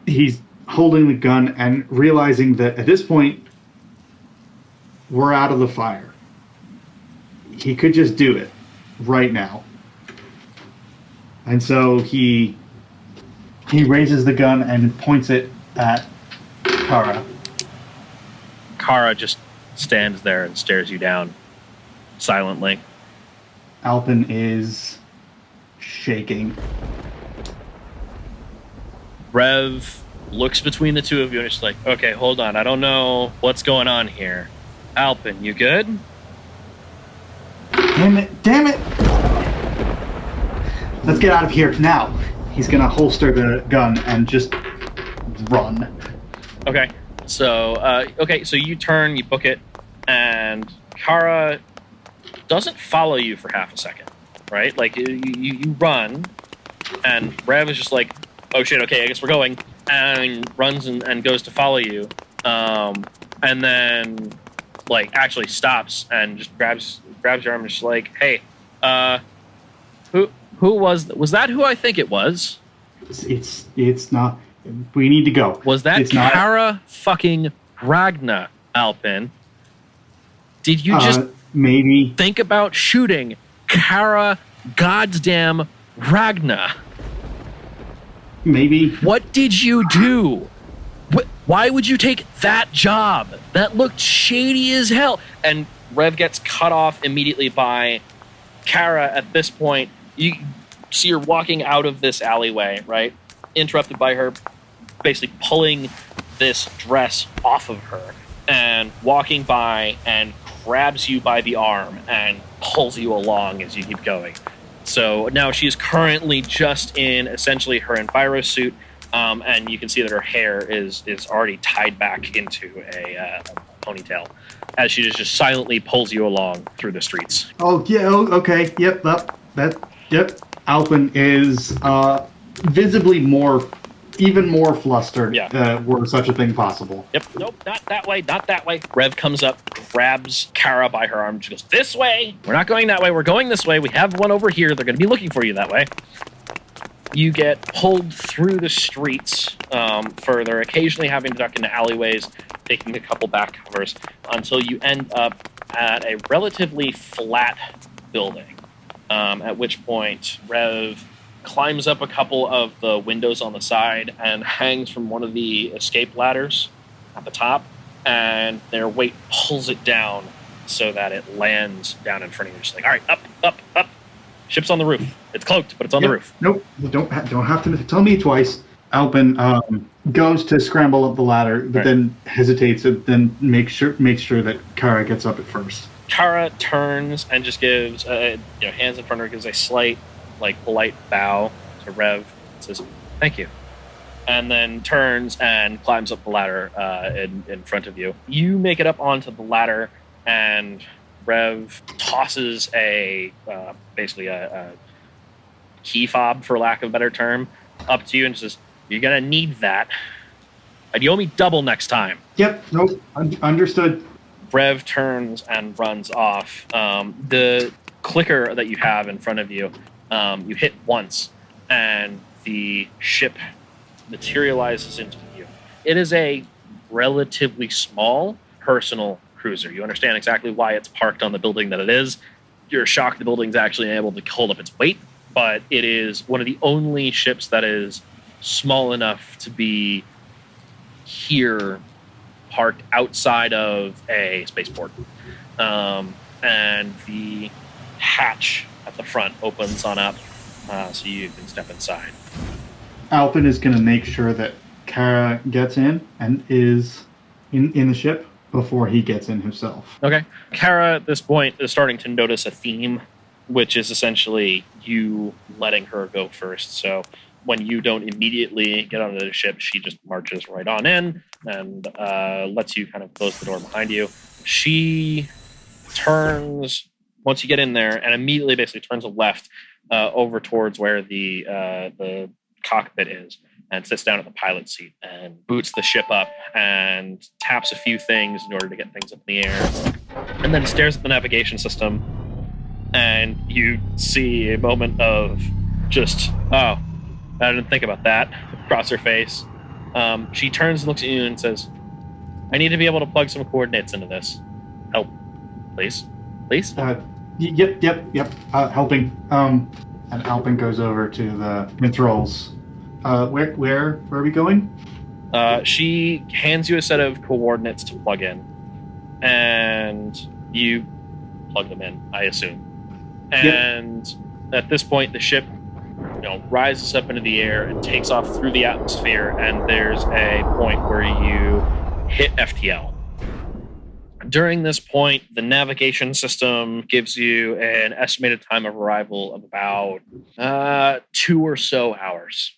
He's holding the gun and realizing that at this point, we're out of the fire. He could just do it right now. And so he raises the gun and points it at Kara. Kara just stands there and stares you down silently. Alpin is shaking. Rev looks between the two of you and is just like, "Okay, hold on. I don't know what's going on here. Alpin, you good?" Damn it! Let's get out of here now. He's gonna holster the gun and just run. Okay. So, so you turn, you book it, and Kara doesn't follow you for half a second, right? Like, you run, and Rev is just like, "Oh shit, okay, I guess we're going," and runs and goes to follow you, and then, like, actually stops and just grabs your arm and just like, "Hey, who was that? Who I think it was?" It's not. We need to go. Was that Kara fucking Ragna, Alpin? Did you just maybe think about shooting Kara goddamn Ragna? Maybe. What did you do? Why would you take that job? That looked shady as hell. And Rev gets cut off immediately by Kara. At this point, you see her walking out of this alleyway, right? Interrupted by her basically pulling this dress off of her and walking by and grabs you by the arm and pulls you along as you keep going. So now she's currently just in essentially her enviro suit, and you can see that her hair is already tied back into a ponytail as she just silently pulls you along through the streets. Oh, yeah, okay, yep, yep. Alpin is visibly even more flustered, were such a thing possible. Yep, nope, not that way. Rev comes up, grabs Kara by her arm, she goes, this way! We're not going that way, we're going this way. We have one over here, they're going to be looking for you that way. You get pulled through the streets further, occasionally having to duck into alleyways, taking a couple back covers, until you end up at a relatively flat building. At which point, Rev climbs up a couple of the windows on the side and hangs from one of the escape ladders at the top, and their weight pulls it down so that it lands down in front of you. Just like, all right, up. Ship's on the roof. It's cloaked, but it's on the roof. Nope, you don't have to tell me twice. Alpin goes to scramble up the ladder, but then hesitates and then makes sure that Kara gets up at first. Kara turns and just gives, hands in front of her, gives a slight, polite bow to Rev, says, thank you. And then turns and climbs up the ladder in front of you. You make it up onto the ladder, and Rev tosses basically a key fob, for lack of a better term, up to you and says, you're going to need that. And you owe me double next time. Yep, nope, understood. Rev turns and runs off. The clicker that you have in front of you, you hit once, and the ship materializes into view. It is a relatively small personal cruiser. You understand exactly why it's parked on the building that it is. You're shocked the building's actually able to hold up its weight, but it is one of the only ships that is small enough to be here, parked outside of a spaceport. And the hatch at the front opens on up, so you can step inside. Alpin is going to make sure that Kara gets in and is in the ship before he gets in himself. Okay. Kara, at this point, is starting to notice a theme, which is essentially you letting her go first. So when you don't immediately get onto the ship, she just marches right on in and lets you kind of close the door behind you. She turns, once you get in there, and immediately basically turns left over towards where the cockpit is, and sits down at the pilot seat and boots the ship up and taps a few things in order to get things up in the air, and then stares at the navigation system, and you see a moment of just, oh, I didn't think about that, across her face. She turns and looks at you and says, I need to be able to plug some coordinates into this. Help, please. Please? Yep. Helping. And Alpin goes over to the controls. Where are we going? She hands you a set of coordinates to plug in, and you plug them in, I assume. And at this point, the ship, rises up into the air and takes off through the atmosphere, and there's a point where you hit FTL. During this point, the navigation system gives you an estimated time of arrival of about 2 or so hours.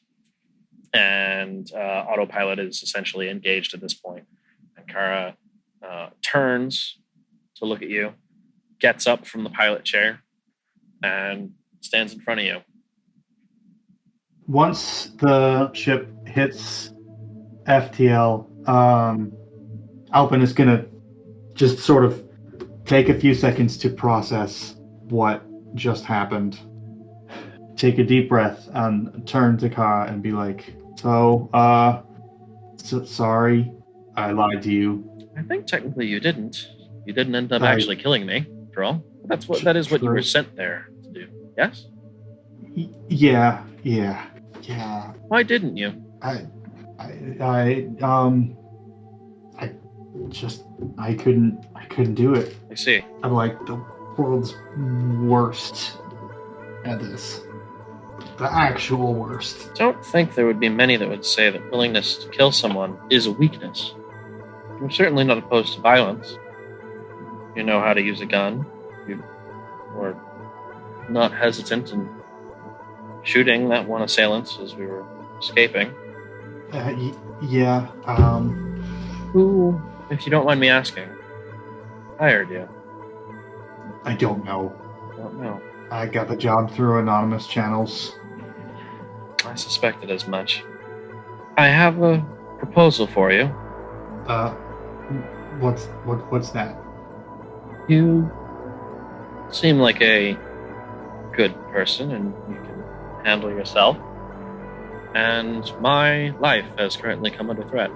And autopilot is essentially engaged at this point. And Kara turns to look at you, gets up from the pilot chair, and stands in front of you. Once the ship hits FTL, Alpin is going to just sort of take a few seconds to process what just happened. Take a deep breath and turn to Kara and be like, sorry, I lied to you. I think technically you didn't. You didn't end up I- actually killing me, after all. That is what you True. were sent there to do. Yes? Yeah. Why didn't you? I couldn't do it. I see. I'm like the world's worst at this. The actual worst. Don't think there would be many that would say that willingness to kill someone is a weakness. You're certainly not opposed to violence. You know how to use a gun. You were not hesitant in shooting that one assailant as we were escaping. Yeah. Who, if you don't mind me asking, hired you? I don't know. Don't know. I got the job through anonymous channels. I suspected as much. I have a proposal for you. What's that? You seem like a good person and you can handle yourself. And my life has currently come under threat.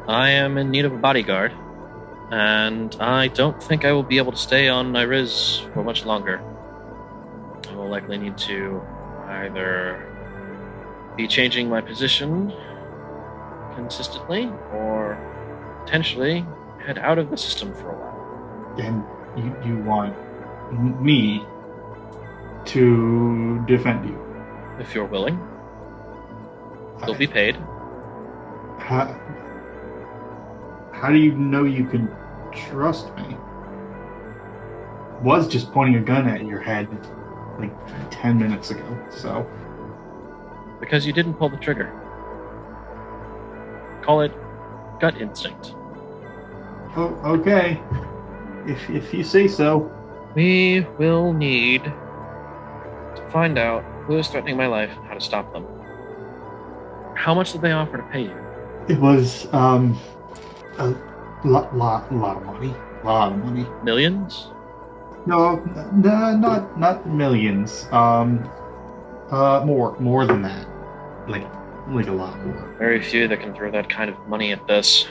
I am in need of a bodyguard, and I don't think I will be able to stay on Nyriz for much longer. I will likely need to either be changing my position consistently or potentially head out of the system for a while. And you want me to defend you? If you're willing, you'll be paid. How do you know you can trust me? Was just pointing a gun at your head like 10 minutes ago, so... Because you didn't pull the trigger. Call it gut instinct. Oh, okay. If you say so. We will need to find out who is threatening my life and how to stop them. How much did they offer to pay you? It was, a lot of money. A lot of money. Millions? No, not millions. More than that. Like a lot more. Very few that can throw that kind of money at this.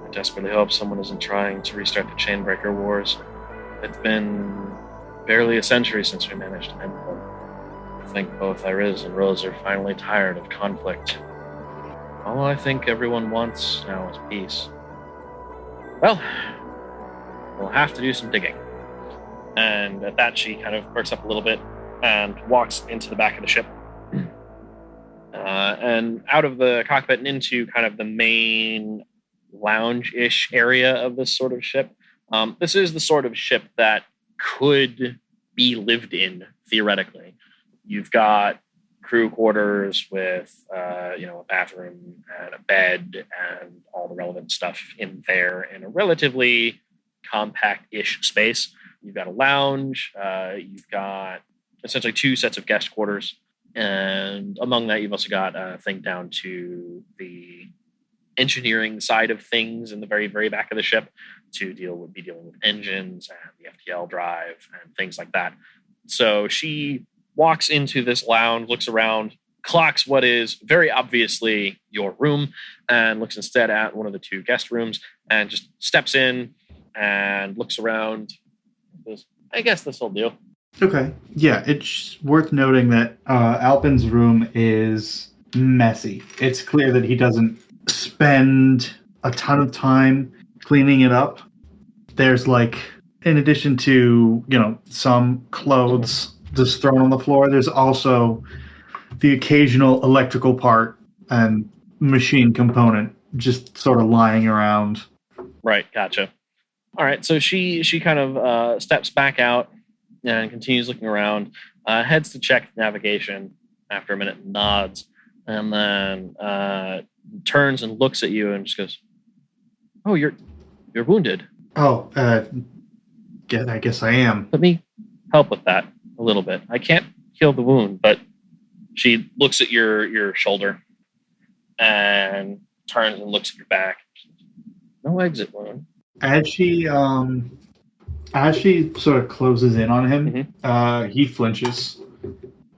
I desperately hope someone isn't trying to restart the Chainbreaker Wars. It's been barely a century since we managed to end them. I think both Iris and Rose are finally tired of conflict. All I think everyone wants now is peace. Well, we'll have to do some digging. And at that, she kind of perks up a little bit and walks into the back of the ship. And out of the cockpit and into kind of the main lounge-ish area of this sort of ship. This is the sort of ship that could be lived in, theoretically. You've got crew quarters with, a bathroom and a bed and all the relevant stuff in there in a relatively compact-ish space. You've got a lounge. You've got essentially 2 sets of guest quarters. And among that, you've also got a thing down to the engineering side of things in the very, very back of the ship to dealing with engines and the FTL drive and things like that. So she walks into this lounge, looks around, clocks what is very obviously your room, and looks instead at one of the 2 guest rooms and just steps in and looks around. Goes, I guess this will do. Okay. Yeah, it's worth noting that Alpin's room is messy. It's clear that he doesn't spend a ton of time cleaning it up. There's in addition to, some clothes just thrown on the floor, there's also the occasional electrical part and machine component just sort of lying around. Right, gotcha. All right, so she kind of steps back out and continues looking around, heads to check navigation after a minute, nods, and then turns and looks at you and just goes, "Oh, you're wounded." Oh, I guess I am. Let me help with that a little bit. I can't heal the wound, but she looks at your shoulder and turns and looks at your back. No exit wound. As she sort of closes in on him, he flinches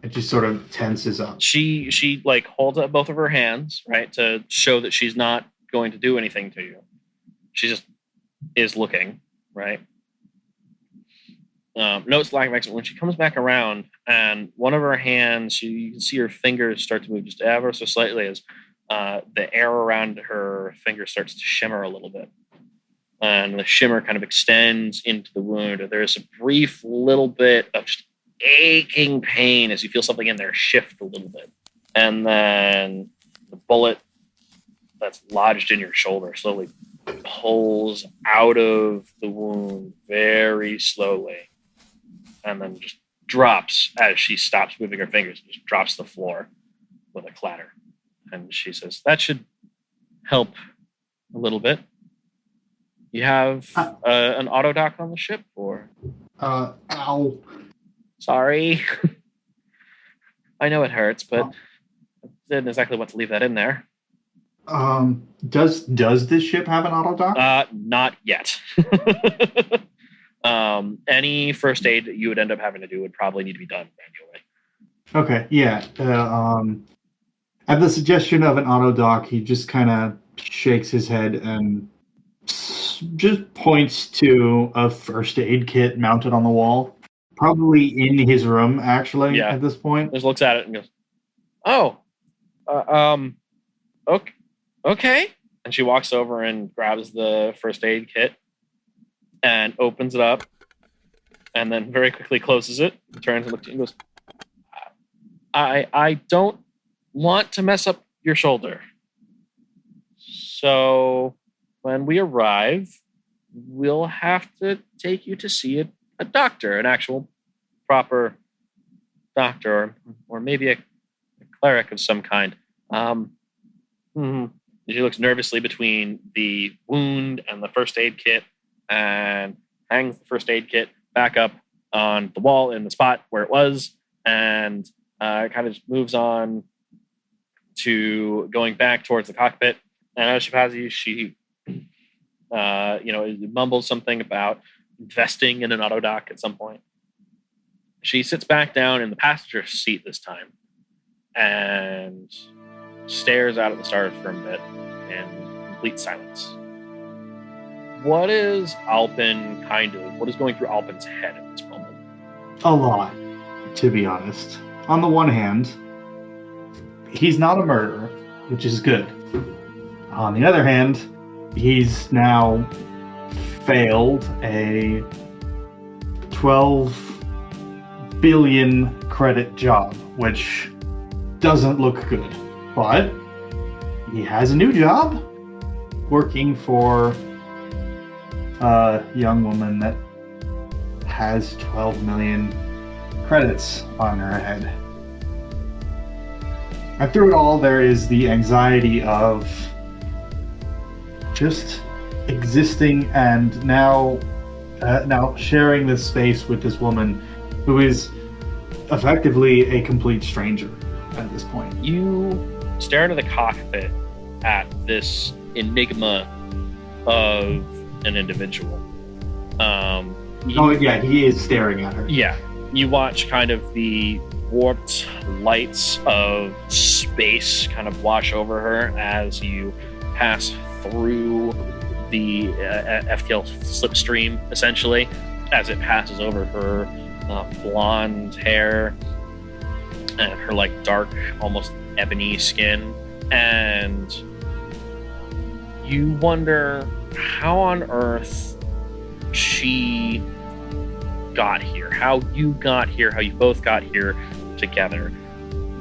and just sort of tenses up. She holds up both of her hands, right, to show that she's not going to do anything to you. She just is looking, right? Notes lack of action. When she comes back around and one of her hands, you can see her fingers start to move just ever so slightly as the air around her finger starts to shimmer a little bit. And the shimmer kind of extends into the wound. There's a brief little bit of just aching pain as you feel something in there shift a little bit. And then the bullet that's lodged in your shoulder slowly pulls out of the wound very slowly. And then just drops as she stops moving her fingers. Just drops to the floor with a clatter. And she says, that should help a little bit. You have an auto dock on the ship, or? Ow. Sorry. I know it hurts, but I didn't exactly want to leave that in there. Does this ship have an auto dock? Not yet. Any first aid that you would end up having to do would probably need to be done manually. Okay, yeah. At the suggestion of an auto dock, he just kind of shakes his head and just points to a first aid kit mounted on the wall. Probably in his room, actually, at this point. Just looks at it and goes, okay. And she walks over and grabs the first aid kit and opens it up and then very quickly closes it, turns and looks at you and goes, I don't want to mess up your shoulder. So when we arrive, we'll have to take you to see a doctor, an actual proper doctor, or maybe a cleric of some kind. She looks nervously between the wound and the first aid kit and hangs the first aid kit back up on the wall in the spot where it was and kind of just moves on to going back towards the cockpit. And as she passes you, she mumbles something about investing in an auto dock at some point. She sits back down in the passenger seat this time and stares out at the stars for a bit in complete silence. What is going through Alpin's head at this moment? A lot, to be honest. On the one hand, he's not a murderer, which is good. On the other hand, he's now failed a 12 billion credit job, which doesn't look good. But he has a new job working for a young woman that has 12 million credits on her head. And through it all, there is the anxiety of just existing and now sharing this space with this woman who is effectively a complete stranger at this point. You stare into the cockpit at this enigma of an individual. He is staring at her. Yeah. You watch kind of the warped lights of space kind of wash over her as you pass through the FTL slipstream, essentially, as it passes over her blonde hair and her dark, almost ebony skin. And you wonder how on earth she got here, how you got here, how you both got here together.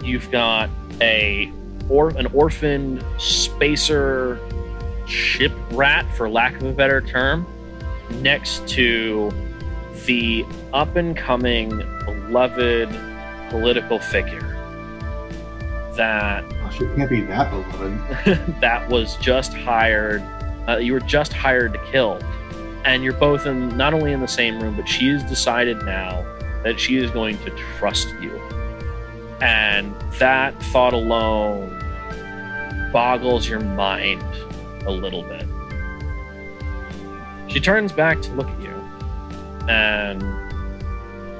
You've got an orphaned spacer ship rat, for lack of a better term, next to the up-and-coming beloved political figure that she can't be that beloved. that was just hired. You were just hired to kill, and you're both not only in the same room, but she has decided now that she is going to trust you, and that thought alone boggles your mind a little bit. She turns back to look at you, and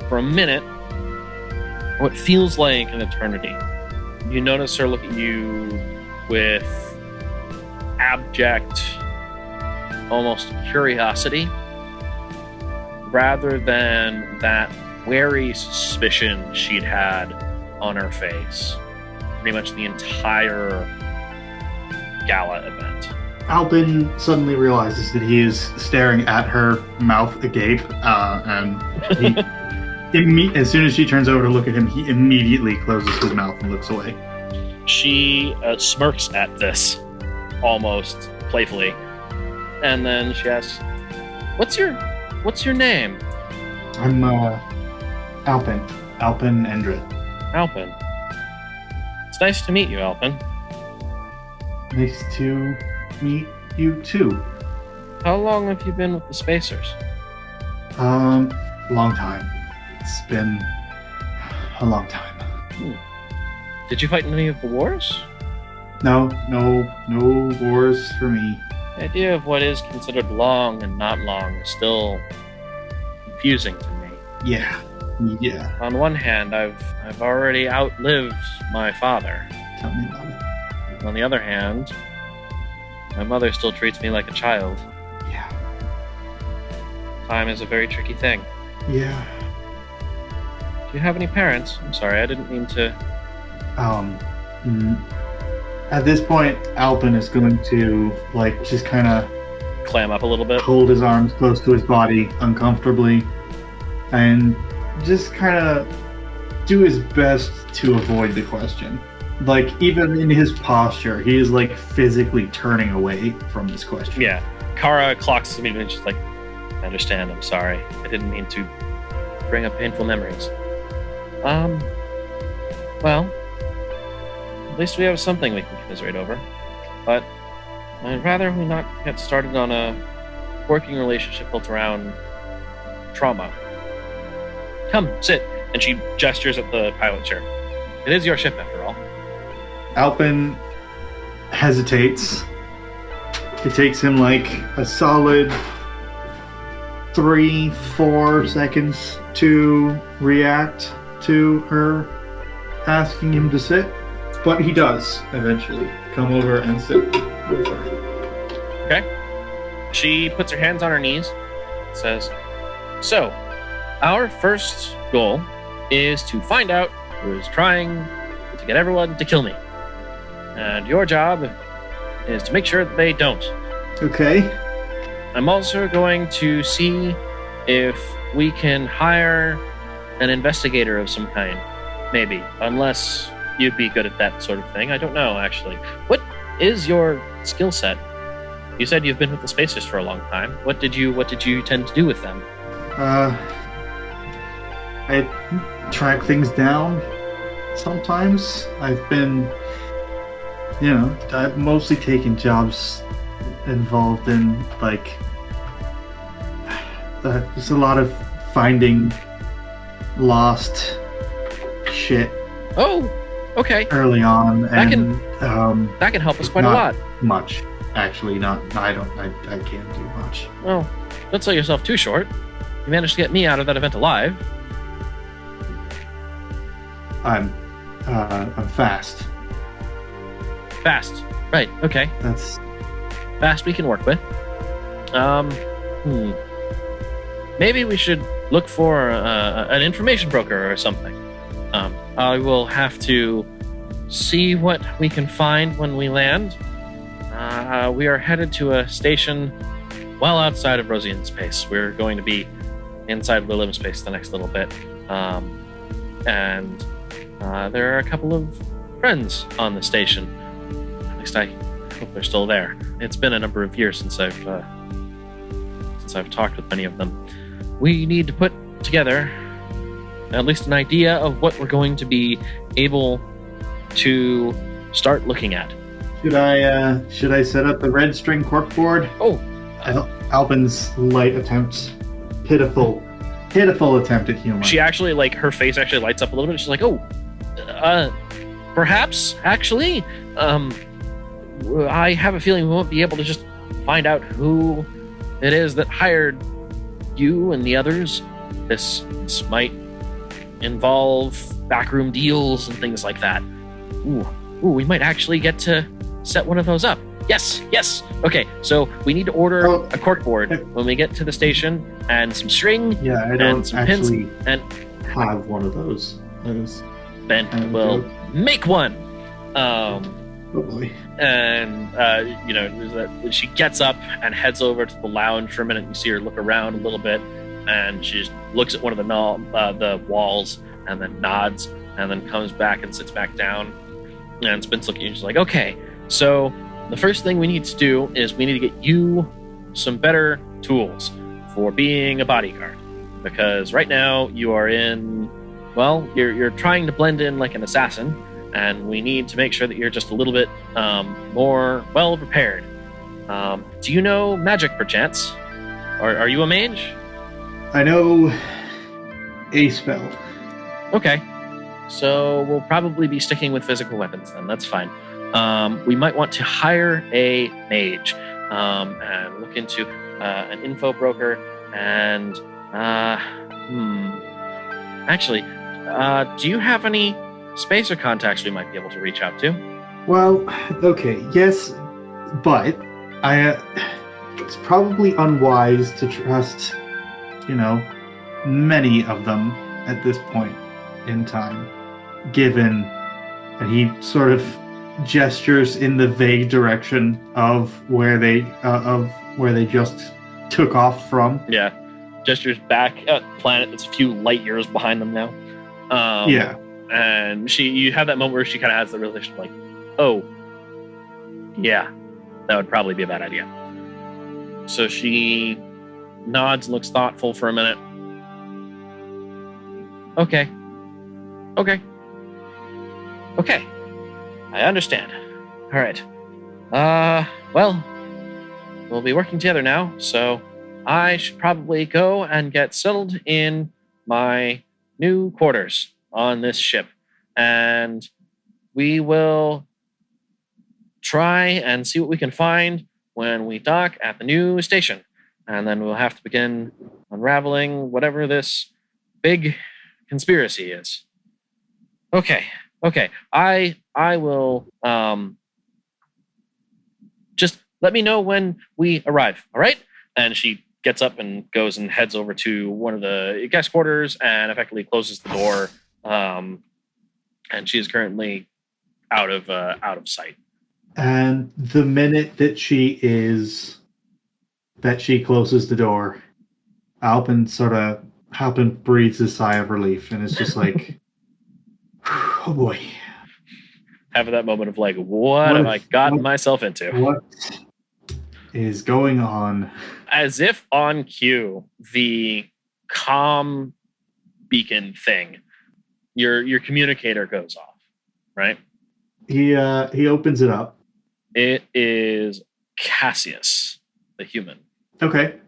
for a minute, what feels like an eternity, you notice her look at you with abject, almost curiosity, rather than that wary suspicion she'd had on her face pretty much the entire gala event. Alpin suddenly realizes that he is staring at her mouth agape, and as soon as she turns over to look at him, he immediately closes his mouth and looks away. She smirks at this, almost playfully, and then she asks, "What's your name?" I'm Alpin Endrit. Alpin. It's nice to meet you, Alpin. Nice to meet you too. How long have you been with the Spacers? Long time. It's been a long time. Did you fight in any of the wars? No wars for me. The idea of what is considered long and not long is still confusing to me. Yeah. On one hand, I've already outlived my father. Tell me about it. On the other hand, my mother still treats me like a child. Yeah. Time is a very tricky thing. Yeah. Do you have any parents? I'm sorry, I didn't mean to... At this point, Alpin is going to, just kind of clam up a little bit. Hold his arms close to his body uncomfortably, and just kind of do his best to avoid the question. Even in his posture, he is, physically turning away from this question. Yeah. Kara clocks immediately and she's like, I understand, I'm sorry. I didn't mean to bring up painful memories. Well, at least we have something we can commiserate over. But I'd rather we not get started on a working relationship built around trauma. Come, sit. And she gestures at the pilot chair. It is your ship, after all. Alpin hesitates. It takes him a solid 3-4 seconds to react to her asking him to sit, but he does eventually come over and sit with her. Okay. She puts her hands on her knees and says, "So, our first goal is to find out who is trying to get everyone to kill me. And your job is to make sure that they don't." Okay. I'm also going to see if we can hire an investigator of some kind. Maybe. Unless you'd be good at that sort of thing. I don't know, actually. What is your skill set? You said you've been with the Spacers for a long time. What did you tend to do with them? I track things down sometimes. I've been, I've mostly taken jobs involved in, there's a lot of finding lost shit. Oh, okay. Early on, and that can help us quite a lot. Much, actually. I can't do much. Well, don't sell yourself too short. You managed to get me out of that event alive. I'm fast. Fast, right? Okay. That's fast. We can work with. Maybe we should look for an information broker or something. I will have to see what we can find when we land. We are headed to a station well outside of Rosian space. We're going to be inside of the limb space the next little bit. And there are a couple of friends on the station. At least I hope they're still there. It's been a number of years since I've talked with many of them. We need to put together at least an idea of what we're going to be able to start looking at. Should I set up the red string corkboard? Oh, Alpin's light attempt, pitiful attempt at humor. She actually, her face actually lights up a little bit. She's like, perhaps, actually, I have a feeling we won't be able to just find out who it is that hired you and the others. This might involve backroom deals and things like that. Ooh, we might actually get to set one of those up. Yes. Okay, so we need to order Oh. a corkboard when we get to the station, and some string, Yeah, I and don't some pins, actually and have one of those. That is then kind of a we'll joke. make one. Oh boy. And she gets up and heads over to the lounge for a minute. You see her look around a little bit, and she just looks at one of the walls, and then nods, and then comes back and sits back down. And Spence looking at you. She's like, "Okay, so the first thing we need to do is we need to get you some better tools for being a bodyguard, because right now you are you're trying to blend in like an assassin." And we need to make sure that you're just a little bit more well prepared. Do you know magic, perchance? Or are you a mage? I know a spell. Okay. So we'll probably be sticking with physical weapons then. That's fine. We might want to hire a mage and look into an info broker. And actually, do you have any spacer contacts we might be able to reach out to? Well, okay, yes, but it's probably unwise to trust, many of them at this point in time, given that he sort of gestures in the vague direction of where they just took off from. Yeah, gestures back at the planet that's a few light years behind them now. Yeah. And you have that moment where she kind of has the realization, like, oh, yeah, that would probably be a bad idea. So she nods and looks thoughtful for a minute. Okay. I understand. All right. Well, we'll be working together now, so I should probably go and get settled in my new quarters on this ship, and we will try and see what we can find when we dock at the new station, and then we'll have to begin unraveling whatever this big conspiracy is. Okay. I will just let me know when we arrive, all right? And she gets up and goes and heads over to one of the guest quarters and effectively closes the door. And she is currently out of sight. And the minute that she closes the door, Alpin breathes a sigh of relief and is just like, oh boy. Having that moment of like, what have I gotten myself into? What is going on? As if on cue, the comm beacon thing, your communicator goes off, right? He opens it up. It is Cassius, the human. Okay.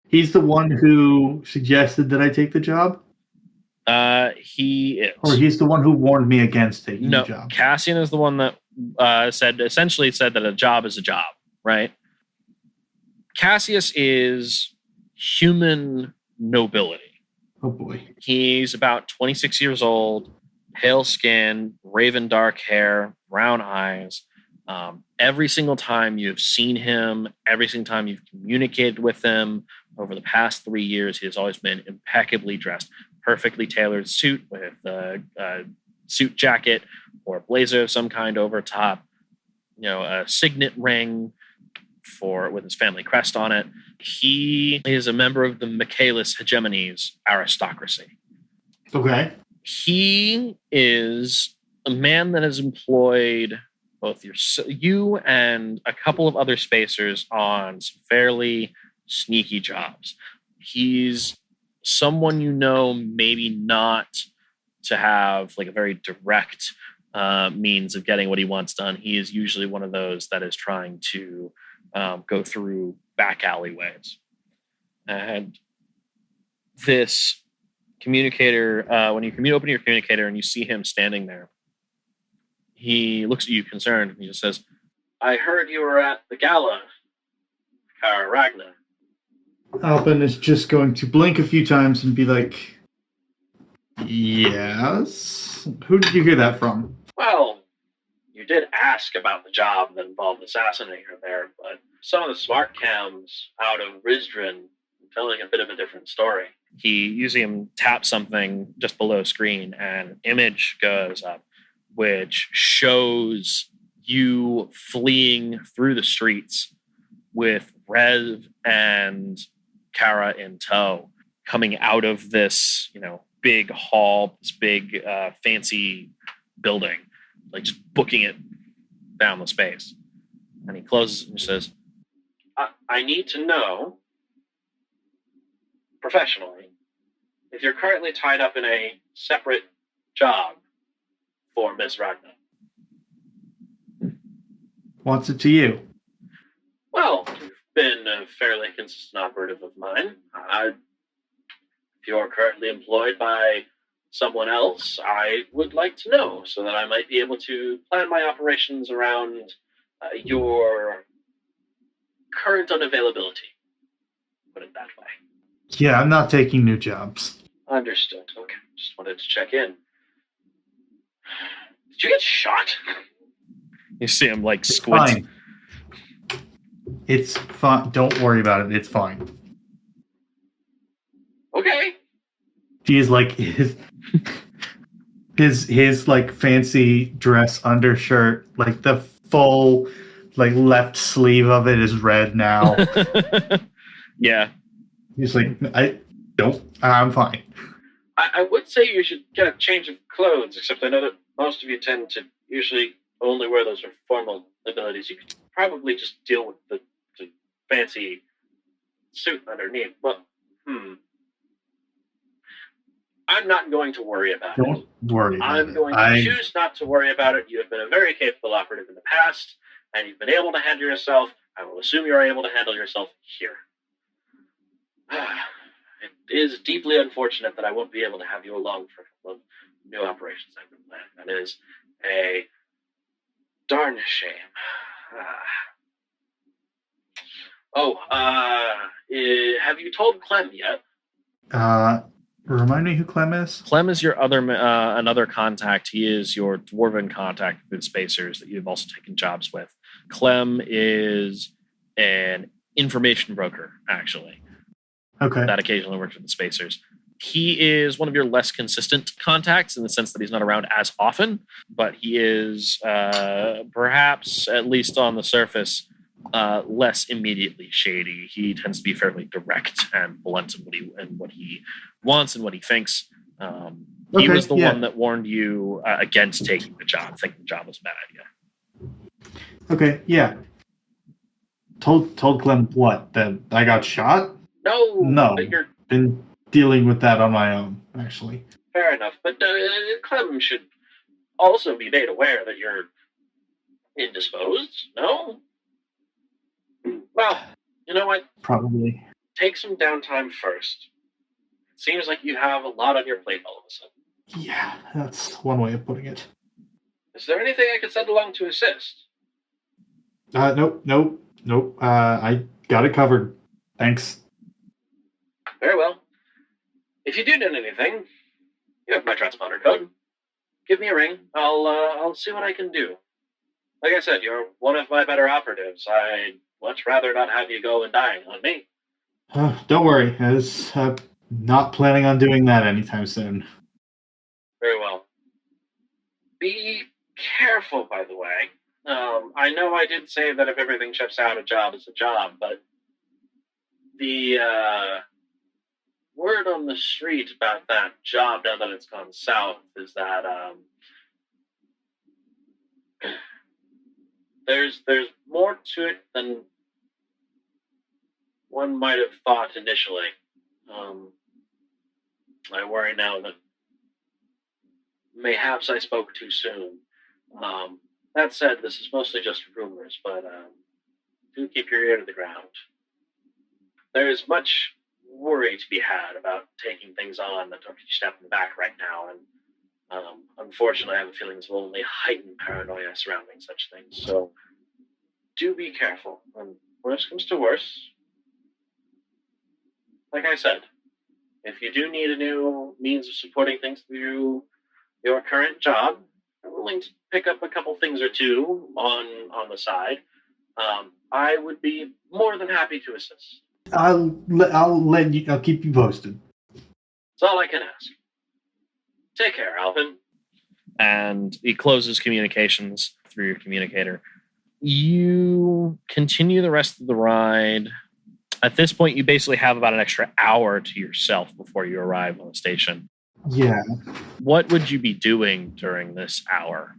He's the one who suggested that I take the job? He is. Or he's the one who warned me against taking the job? Cassian is the one that essentially said that a job is a job, right? Cassius is human nobility. Oh boy. He's about 26 years old, pale skin, raven dark hair, brown eyes. Every single time you've seen him, every single time you've communicated with him over the past 3 years, he has always been impeccably dressed, perfectly tailored suit with a suit jacket or a blazer of some kind over top, a signet ring with his family crest on it. He is a member of the Michaelis Hegemony's aristocracy. Okay. He is a man that has employed both you and a couple of other spacers on some fairly sneaky jobs. He's someone maybe not to have like a very direct means of getting what he wants done. He is usually one of those that is trying to go through back alleyways. And this communicator, when you open your communicator and you see him standing there, he looks at you concerned and he just says, I heard you were at the gala, Kara Ragnar. Alpin is just going to blink a few times and be like, yes? Who did you hear that from? Well, You did ask about the job that involved assassinating her there, but some of the smart cams out of Rizdran telling a bit of a different story. You see him tap something just below screen, and an image goes up, which shows you fleeing through the streets with Rev and Kara in tow, coming out of this, big hall, this big fancy building, like just booking it down the space. And he closes and says, I need to know, professionally, if you're currently tied up in a separate job for Miss Ragnar. What's it to you? Well, you've been a fairly consistent operative of mine. If you're currently employed by someone else, I would like to know so that I might be able to plan my operations around your current unavailability. Put it that way. Yeah, I'm not taking new jobs. Understood. Okay, just wanted to check in. Did you get shot? You see him squint. Fine. It's fine. Don't worry about it. It's fine. Okay. He's his fancy dress undershirt, the full left sleeve of it is red now. Yeah. He's I'm fine. I would say you should get a change of clothes, except I know that most of you tend to usually only wear those for formal abilities. You could probably just deal with the fancy suit underneath. But, I'm not going to worry about it. Don't worry about I'm going to choose not to worry about it. You have been a very capable operative in the past, and you've been able to handle yourself. I will assume you're able to handle yourself here. It is deeply unfortunate that I won't be able to have you along for the new operations I've been planning. That is a darn shame. Have you told Clem yet? Remind me who Clem is? Clem is your another contact. He is your dwarven contact with spacers that you've also taken jobs with. Clem is an information broker, actually. Okay. That occasionally works with the spacers. He is one of your less consistent contacts in the sense that he's not around as often, but he is perhaps, at least on the surface, less immediately shady. He tends to be fairly direct and blunt in what he wants and what he thinks. He was the one that warned you against taking the job, thinking the job was a bad idea. Okay, yeah. Told Clem what? That I got shot? No. But you're been dealing with that on my own, actually. Fair enough, but Clem should also be made aware that you're indisposed, no? Well, you know what? Probably. Take some downtime first. It seems like you have a lot on your plate all of a sudden. Yeah, that's one way of putting it. Is there anything I could send along to assist? Nope. I got it covered. Thanks. Very well. If you do need anything, you have my transponder code. Give me a ring. I'll see what I can do. Like I said, you're one of my better operatives. I'd much rather not have you go and dying on me. Don't worry. I was not planning on doing that anytime soon. Very well. Be careful, by the way. I know I did say that if everything checks out, a job is a job, but the word on the street about that job, now that it's gone south, is that there's more to it than one might have thought initially. I worry now that mayhaps I spoke too soon. That said, this is mostly just rumors, but do keep your ear to the ground. There is much worry to be had about taking things on that don't get you stabbed in the back right now, and unfortunately I have a feeling this will only heighten paranoia surrounding such things, so do be careful. When worse comes to worse, like I said, if you do need a new means of supporting things through your current job, willing to pick up a couple things or two on the side, I would be more than happy to assist. I'll keep you posted. That's all I can ask. Take care, Alpin. And he closes communications through your communicator. You continue the rest of the ride. At this point, you basically have about an extra hour to yourself before you arrive on the station. Yeah. What would you be doing during this hour?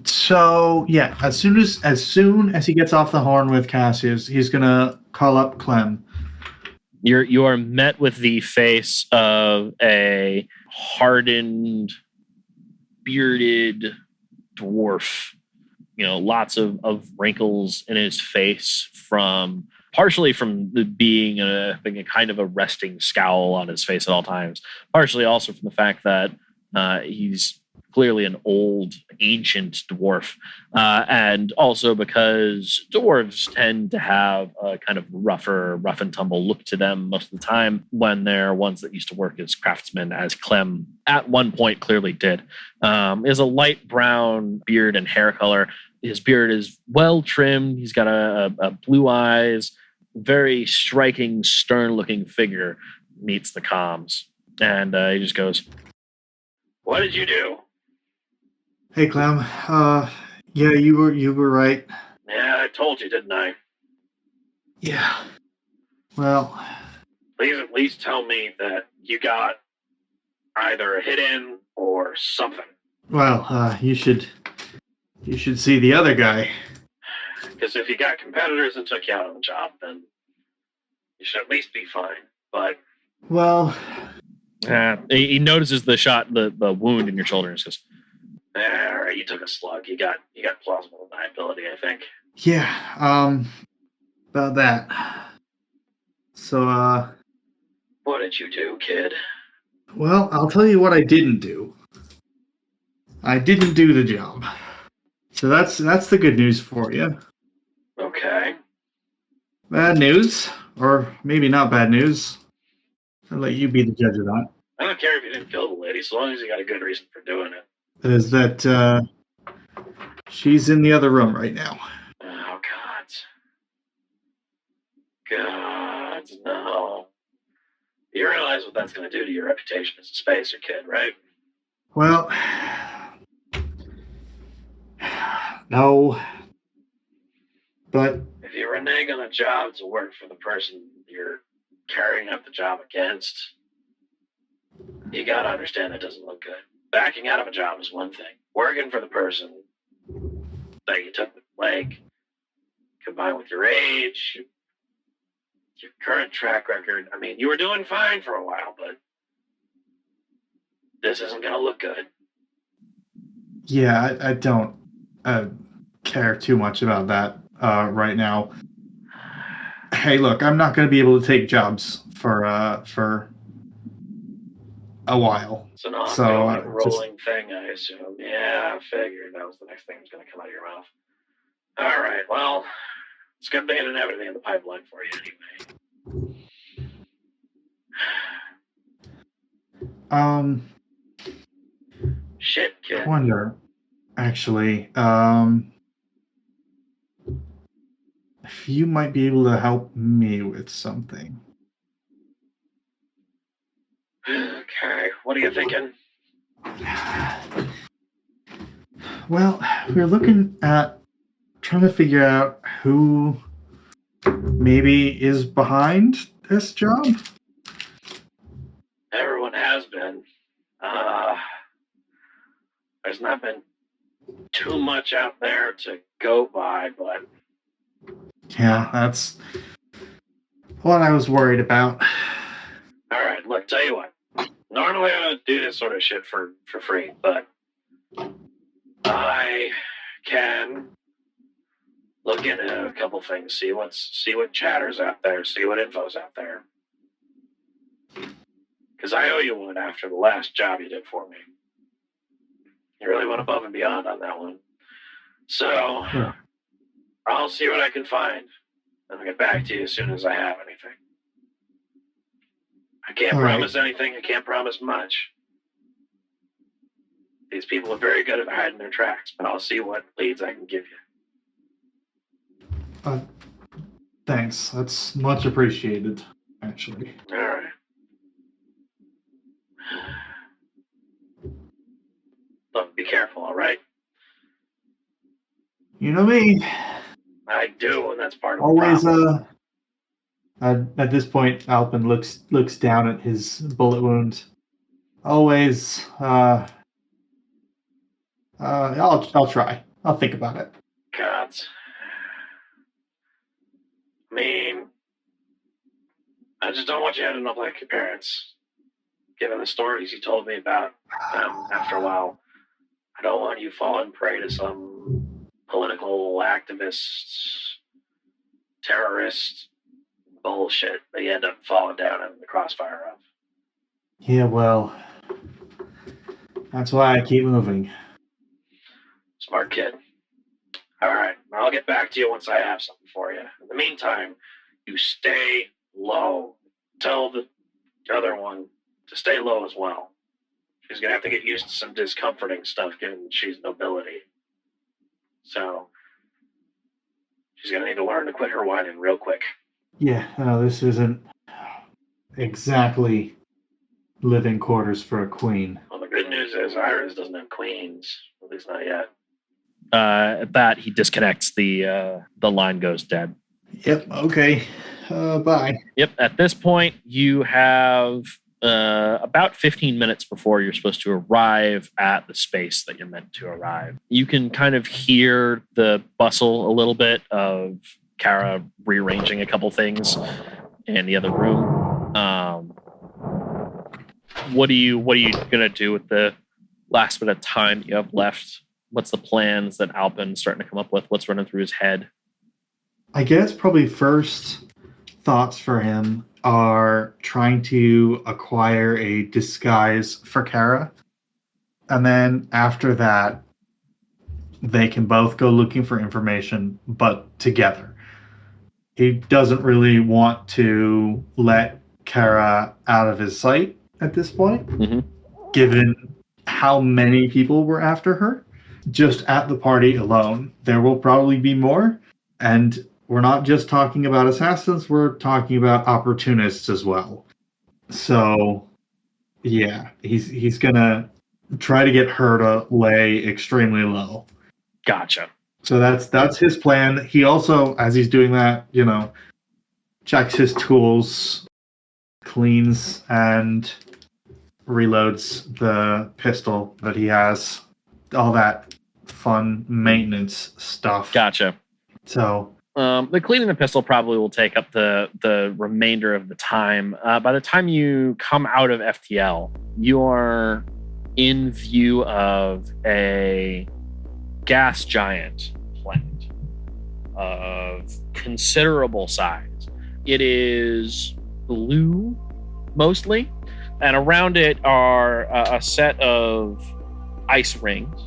So yeah, as soon as he gets off the horn with Cassius, he's gonna call up Clem. You are met with the face of a hardened, bearded dwarf. Lots of wrinkles in his face partially from being a kind of a resting scowl on his face at all times, partially also from the fact that he's clearly an old, ancient dwarf, and also because dwarves tend to have a kind of rough and tumble look to them most of the time when they're ones that used to work as craftsmen, as Clem at one point clearly did. Is a light brown beard and hair color. His beard is well trimmed. He's got a blue eyes, very striking, stern-looking figure. Meets the comms, and he just goes, "What did you do?" Hey, Clem. Yeah, you were right. Yeah, I told you, didn't I? Yeah. Well, please at least tell me that you got either a hit in or something. Well, you should see the other guy. Because if you got competitors and took you out on the job, then you should at least be fine. But well, he notices the wound in your shoulder, and says, "All right, you took a slug. You got plausible deniability, I think." Yeah. About that. So, what did you do, kid? Well, I'll tell you what I didn't do. I didn't do the job. So that's the good news for you. Okay. Bad news, or maybe not bad news. I'll let you be the judge of that. I don't care if you didn't kill the lady, so long as you got a good reason for doing it. Is that she's in the other room right now. Oh, God, no. You realize what that's going to do to your reputation as a spacer kid, right? Well, no. But if you renege on a job to work for the person you're carrying out the job against, you got to understand it doesn't look good. Backing out of a job is one thing. Working for the person that you took the leg, combined with your age, your current track record, I mean, you were doing fine for a while, but this isn't going to look good. Yeah, I don't care too much about that right now. Hey, look, I'm not going to be able to take jobs for a while. It's an ongoing rolling thing, I assume. Yeah, I figured that was the next thing that was going to come out of your mouth. All right, well, it's a good thing I didn't have anything in the pipeline for you anyway. Shit, kid. I wonder, actually, if you might be able to help me with something. Okay, what are you thinking? Well, we're looking at trying to figure out who maybe is behind this job. Everyone has been. There's not been too much out there to go by, but... Yeah, that's what I was worried about. All right, look, tell you what. Normally I don't do this sort of shit for free, but I can look into a couple things, see what chatter's out there, see what info's out there. Because I owe you one after the last job you did for me. You really went above and beyond on that one. So, yeah. I'll see what I can find, and I'll get back to you as soon as I have anything. I can't promise anything, I can't promise much. These people are very good at hiding their tracks, but I'll see what leads I can give you. Thanks. That's much appreciated, actually. All right. Look, be careful, all right? You know me. I do, and that's part of Always, the problem. at this point, Alpin looks down at his bullet wound. Always, I'll try. I'll think about it. God. I mean, I just don't want you ending up like your parents. Given the stories you told me about them after a while, I don't want you falling prey to some political activist, terrorist bullshit that you end up falling down in the crossfire of. Yeah, well, that's why I keep moving. Smart kid. All right, I'll get back to you once I have something for you. In the meantime, you stay low. Tell the other one to stay low as well. She's going to have to get used to some discomforting stuff given she's nobility. So, she's going to need to learn to quit her whining real quick. Yeah, no, this isn't exactly living quarters for a queen. Well, the good news is Iris doesn't have queens. At least not yet. At that, he disconnects. The line goes dead. Yep, okay. Bye. Yep, at this point, you have about 15 minutes before you're supposed to arrive at the space that you're meant to arrive. You can kind of hear the bustle a little bit of Kara rearranging a couple things in the other room. What are you gonna do with the last bit of time that you have left? What's the plans that Alpin's starting to come up with? What's running through his head? I guess probably first thoughts for him are trying to acquire a disguise for Kara. And then after that, they can both go looking for information, but together. He doesn't really want to let Kara out of his sight at this point, given how many people were after her. Just at the party alone, there will probably be more. And we're not just talking about assassins, we're talking about opportunists as well. So, yeah, he's gonna try to get her to lay extremely low. Gotcha. So that's his plan. He also, as he's doing that, checks his tools, cleans and reloads the pistol that he has. All that fun maintenance stuff. Gotcha. So the cleaning the pistol probably will take up the remainder of the time. By the time you come out of FTL, you are in view of a gas giant plant of considerable size. It is blue mostly, and around it are a set of ice rings,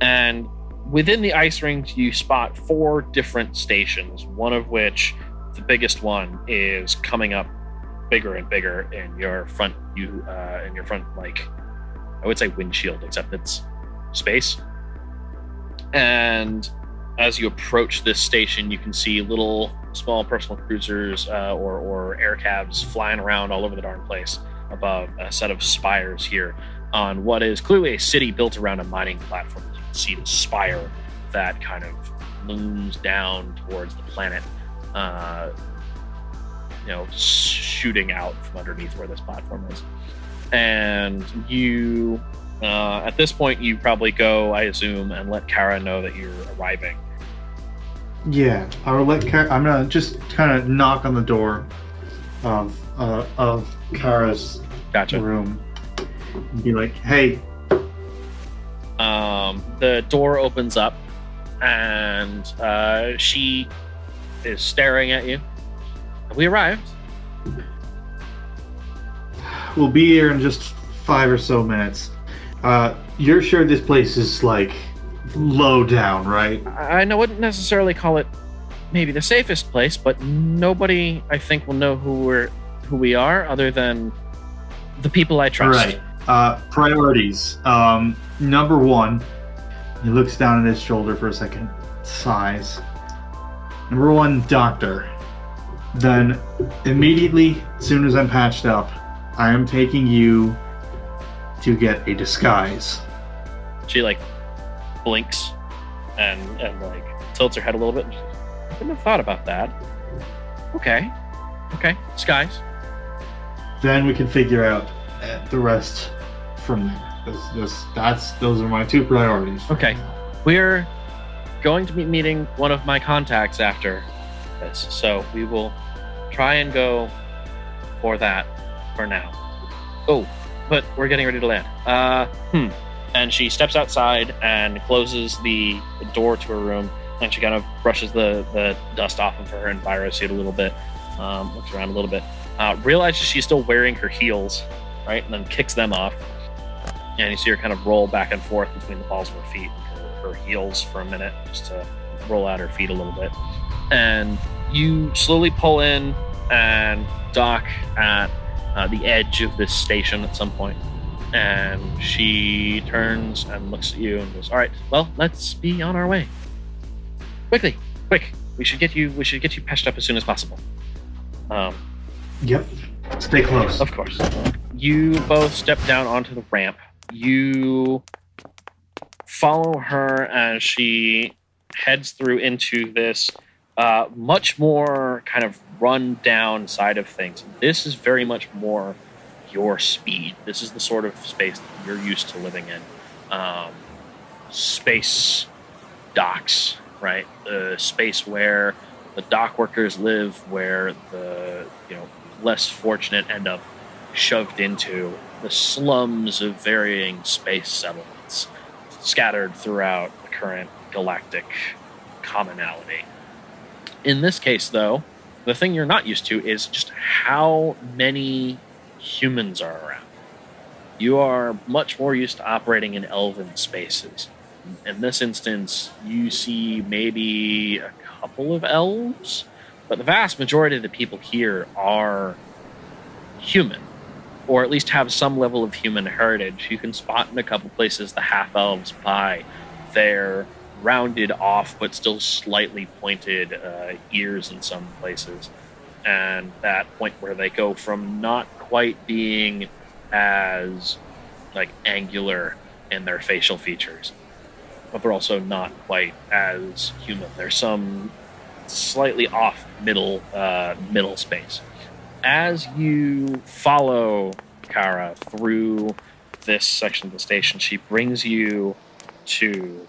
and within the ice rings you spot 4 different stations, one of which, the biggest one, is coming up bigger and bigger in your front like I would say windshield, except it's space. And as you approach this station, you can see little small personal cruisers or air cabs flying around all over the darn place above a set of spires here on what is clearly a city built around a mining platform. You can see the spire that kind of looms down towards the planet, shooting out from underneath where this platform is. And you, at this point, you probably go, I assume, and let Kara know that you're arriving. Yeah, I'll let Kara. I'm gonna just kind of knock on the door of Kara's room and be like, "Hey." The door opens up, and she is staring at you. We arrived. We'll be here in just 5 or so minutes. You're sure this place is like low down, right? I wouldn't necessarily call it maybe the safest place, but nobody, I think, will know who we are other than the people I trust. Right. Priorities. Number one, he looks down at his shoulder for a second, sighs. Number one, doctor. Then, immediately, as soon as I'm patched up, I am taking you to get a disguise. She blinks and tilts her head a little bit. And she goes, I wouldn't have thought about that. Okay, disguise. Then we can figure out the rest from there. Those are my two priorities. Okay. We're going to be meeting one of my contacts after this, so we will try and go for that for now. Oh, but we're getting ready to land. And she steps outside and closes the door to her room, and she kind of brushes the dust off of her and suit a little bit, looks around a little bit, realizes she's still wearing her heels, right, and then kicks them off. And you see her kind of roll back and forth between the balls of her feet and her heels for a minute, just to roll out her feet a little bit. And you slowly pull in and dock at the edge of this station at some point. And she turns and looks at you and goes, all right, well, let's be on our way. Quick. We should get you patched up as soon as possible. Yep. Stay close. Of course. You both step down onto the ramp. You follow her as she heads through into this much more kind of run down side of things. This is very much more your speed. This is the sort of space that you're used to living in. Space docks, right? The space where the dock workers live, where the less fortunate end up shoved into the slums of varying space settlements scattered throughout the current galactic commonality. In this case, though, the thing you're not used to is just how many humans are around. You are much more used to operating in elven spaces. In this instance, you see maybe a couple of elves, but the vast majority of the people here are human, or at least have some level of human heritage. You can spot in a couple places the half-elves by their rounded off but still slightly pointed ears in some places, and that point where they go from not quite being as angular in their facial features, but they're also not quite as human. There's some slightly off middle space. As you follow Kara through this section of the station, she brings you to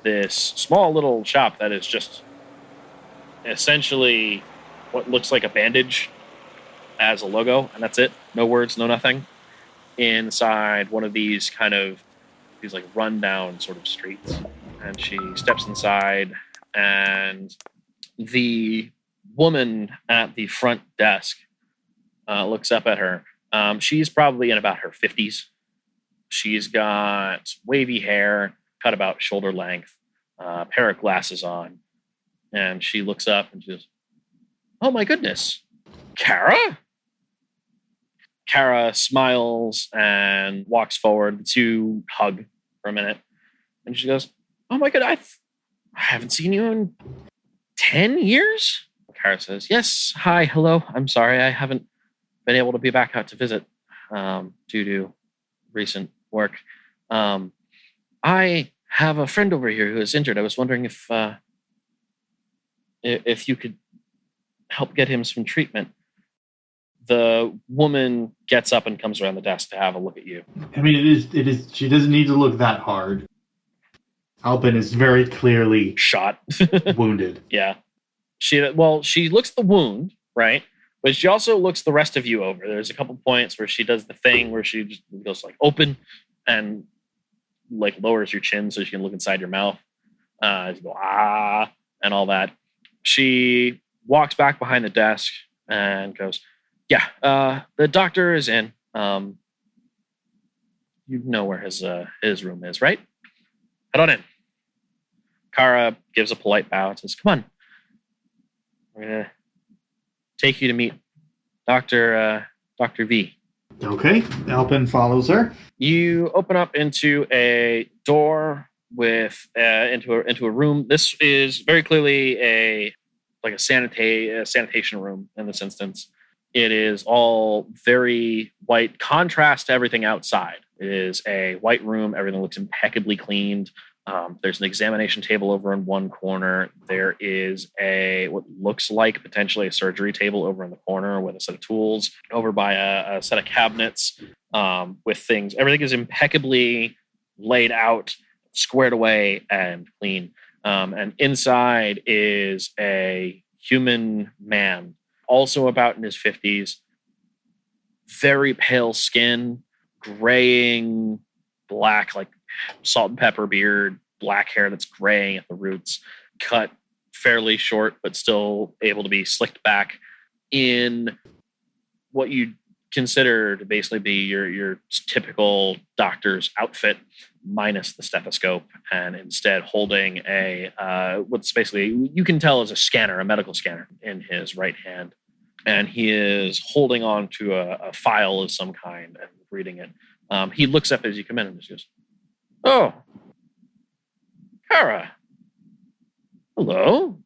this small little shop that is just essentially what looks like a bandage as a logo, and that's it. No words, no nothing. Inside one of these rundown sort of streets. And she steps inside, and the woman at the front desk looks up at her. She's probably in about her 50s. She's got wavy hair, cut about shoulder length, a pair of glasses on. And she looks up and she goes, oh my goodness, Kara? Kara smiles and walks forward. The two hug for a minute. And she goes, oh my god, I haven't seen you in 10 years? Kara says, yes, hi, hello. I'm sorry, I haven't been able to be back out to visit due to recent work. I have a friend over here who is injured. I was wondering if you could help get him some treatment. The woman gets up and comes around the desk to have a look at you. I mean, it is. She doesn't need to look that hard. Alpin is very clearly shot, wounded. Yeah. She looks the wound, right? But she also looks the rest of you over. There's a couple points where she does the thing where she just goes open and lowers your chin so she can look inside your mouth. You go, and all that. She walks back behind the desk and goes, yeah, the doctor is in. You know where his room is, right? Head on in. Kara gives a polite bow and says, come on. We're going to take you to meet Dr. V. Okay, Alpin follows her. You open up into a door with into a room. This is very clearly a sanitation room in this instance. It is all very white, contrast to everything outside. It is a white room. Everything looks impeccably cleaned. There's an examination table over in one corner. There is what looks like potentially a surgery table over in the corner with a set of tools. Over by a set of cabinets with things. Everything is impeccably laid out, squared away, and clean. And inside is a human man, also about in his 50s, very pale skin, graying black, like salt and pepper beard, black hair that's graying at the roots, cut fairly short, but still able to be slicked back in what you consider to basically be your typical doctor's outfit, minus the stethoscope, and instead holding what's basically, you can tell is a scanner, a medical scanner, in his right hand. And he is holding on to a file of some kind and reading it. He looks up as you come in and just goes, "Oh, Kara. Hello.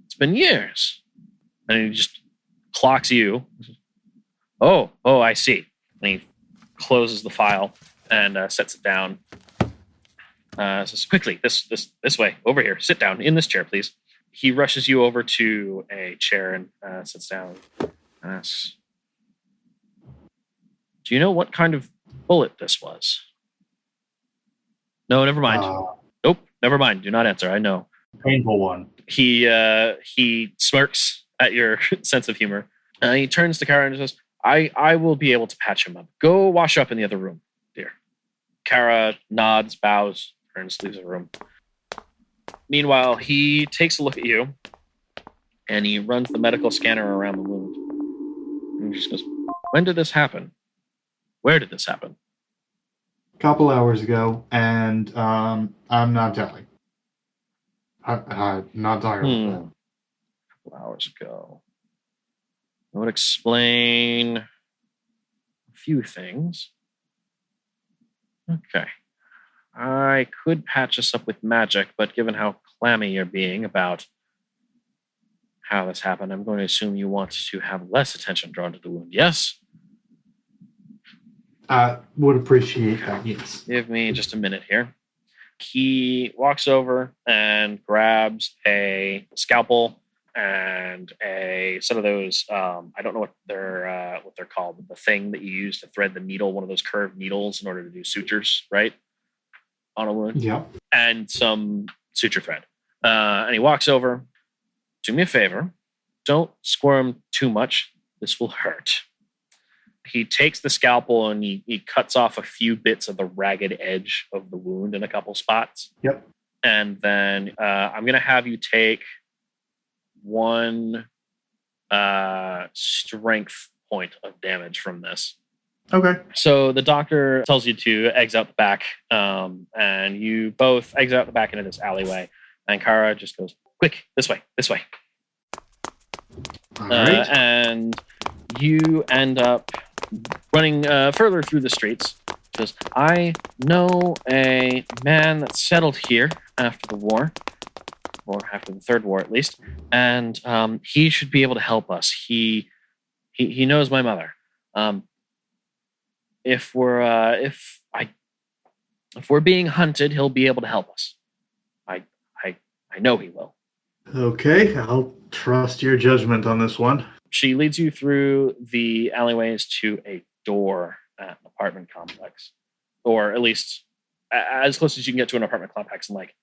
It's been years." And he just clocks you. Oh, I see. And he closes the file and sets it down. Says, "Quickly, this way, over here. Sit down in this chair, please." He rushes you over to a chair and sits down. Asks, "Do you know what kind of bullet this was?" "No, never mind." "Nope, never mind. Do not answer. I know." Painful one. He smirks at your sense of humor. He turns to Kara and says, I will be able to patch him up. Go wash up in the other room, dear." Kara nods, bows, turns, leaves the room. Meanwhile, he takes a look at you and he runs the medical scanner around the wound. And he just goes, "When did this happen? Where did this happen?" Couple hours ago, and I'm not telling. I'm not talking about that. A couple hours ago. That would explain a few things. Okay. I could patch this up with magic, but given how clammy you're being about how this happened, I'm going to assume you want to have less attention drawn to the wound. Yes? I would appreciate that, yes. Give me just a minute here. He walks over and grabs a scalpel and a set of those. I don't know what they're called, but the thing that you use to thread the needle, one of those curved needles in order to do sutures, right, on a wound. Yeah. And some suture thread. And he walks over. "Do me a favor. Don't squirm too much. This will hurt." He takes the scalpel and he cuts off a few bits of the ragged edge of the wound in a couple spots. Yep. And then I'm going to have you take one strength point of damage from this. Okay. So the doctor tells you to exit out the back, and you both exit out the back into this alleyway. And Kara just goes, "Quick, this way. All right. And you end up running further through the streets. Says, "I know a man that settled here after the war, or after the Third War at least, and he should be able to help us. He knows my mother. If we're being hunted, he'll be able to help us. I know he will." Okay, I'll trust your judgment on this one. She leads you through the alleyways to a door at an apartment complex, or at least as close as you can get to an apartment complex in like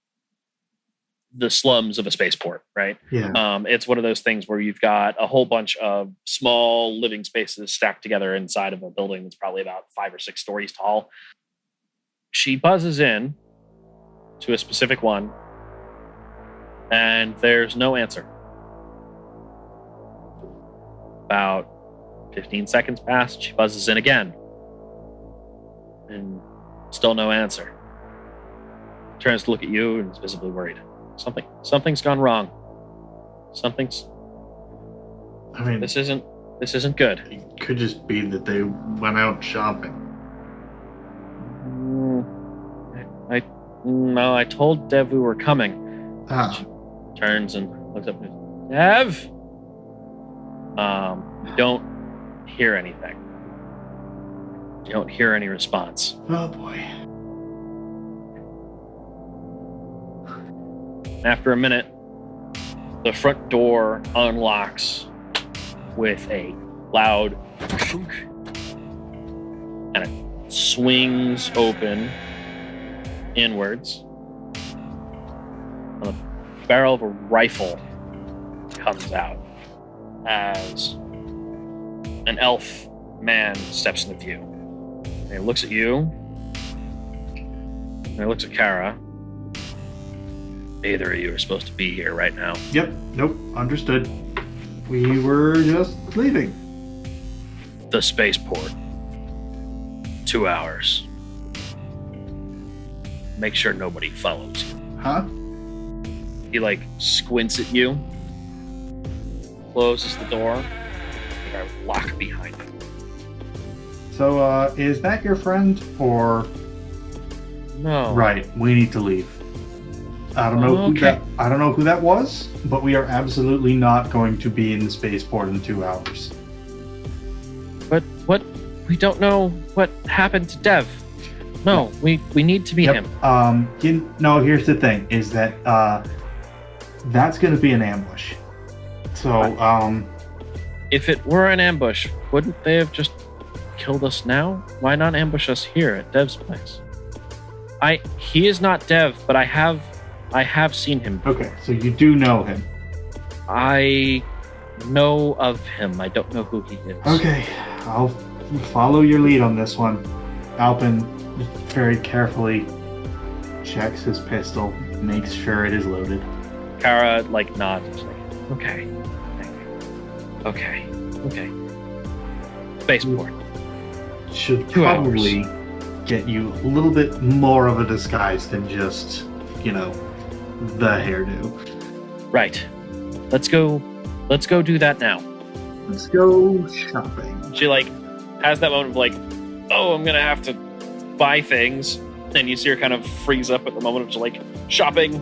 the slums of a spaceport, right? Yeah. It's one of those things where you've got a whole bunch of small living spaces stacked together inside of a building that's probably about 5 or 6 stories tall. She buzzes in to a specific one, and there's no answer. About 15 seconds pass, she buzzes in again. And still no answer. Turns to look at you and is visibly worried. Something's gone wrong. I mean, This isn't good. could just be that they went out shopping. No, I told Dev we were coming. Ah, Turns and looks up. Dev? You don't hear anything. You don't hear any response. oh boy. After a minute, the front door unlocks with a loud thunk, and it swings open inwards. The barrel of a rifle comes out as an elf man steps into view. And he looks at you, and he looks at Kara. Neither of you are supposed to be here right now. Yep, nope, understood. We were just leaving. The spaceport. 2 hours. Make sure nobody follows you. Huh? He squints at you, closes the door, and a lock behind him. So, is that your friend, or... No. Right, we need to leave. I don't know I don't know who that was, but we are absolutely not going to be in the spaceport in 2 hours. But what? We don't know what happened to Dev. No, we need to meet him. Here's the thing, is that that's going to be an ambush. So, if it were an ambush, wouldn't they have just killed us now? Why not ambush us here at Dev's place? He is not Dev, but I have seen him before. Okay, so you do know him. I know of him. I don't know who he is. Okay, I'll follow your lead on this one. Alpin very carefully checks his pistol, makes sure it is loaded. Kara nods. She's okay, thank you. Okay. Spaceport. Should 2 probably get you a little bit more of a disguise than just, the hairdo. Right. Let's go do that now. Let's go shopping. She has that moment of oh, I'm gonna have to buy things. And you see her kind of freeze up at the moment of just shopping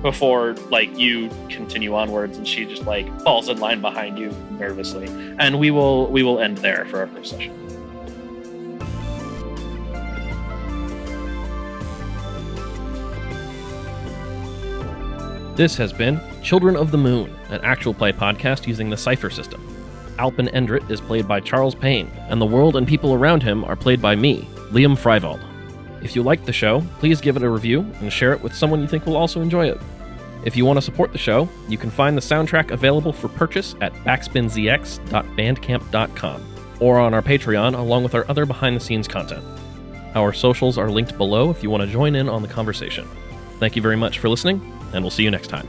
before you continue onwards, and she just falls in line behind you nervously. And we will end there for our first session. This has been Children of the Moon, an actual play podcast using the Cypher system. Alpin Endrit is played by Charles Payne, and the world and people around him are played by me, Liam Freivald. If you liked the show, please give it a review and share it with someone you think will also enjoy it. If you want to support the show, you can find the soundtrack available for purchase at backspinzx.bandcamp.com or on our Patreon along with our other behind-the-scenes content. Our socials are linked below if you want to join in on the conversation. Thank you very much for listening, and we'll see you next time.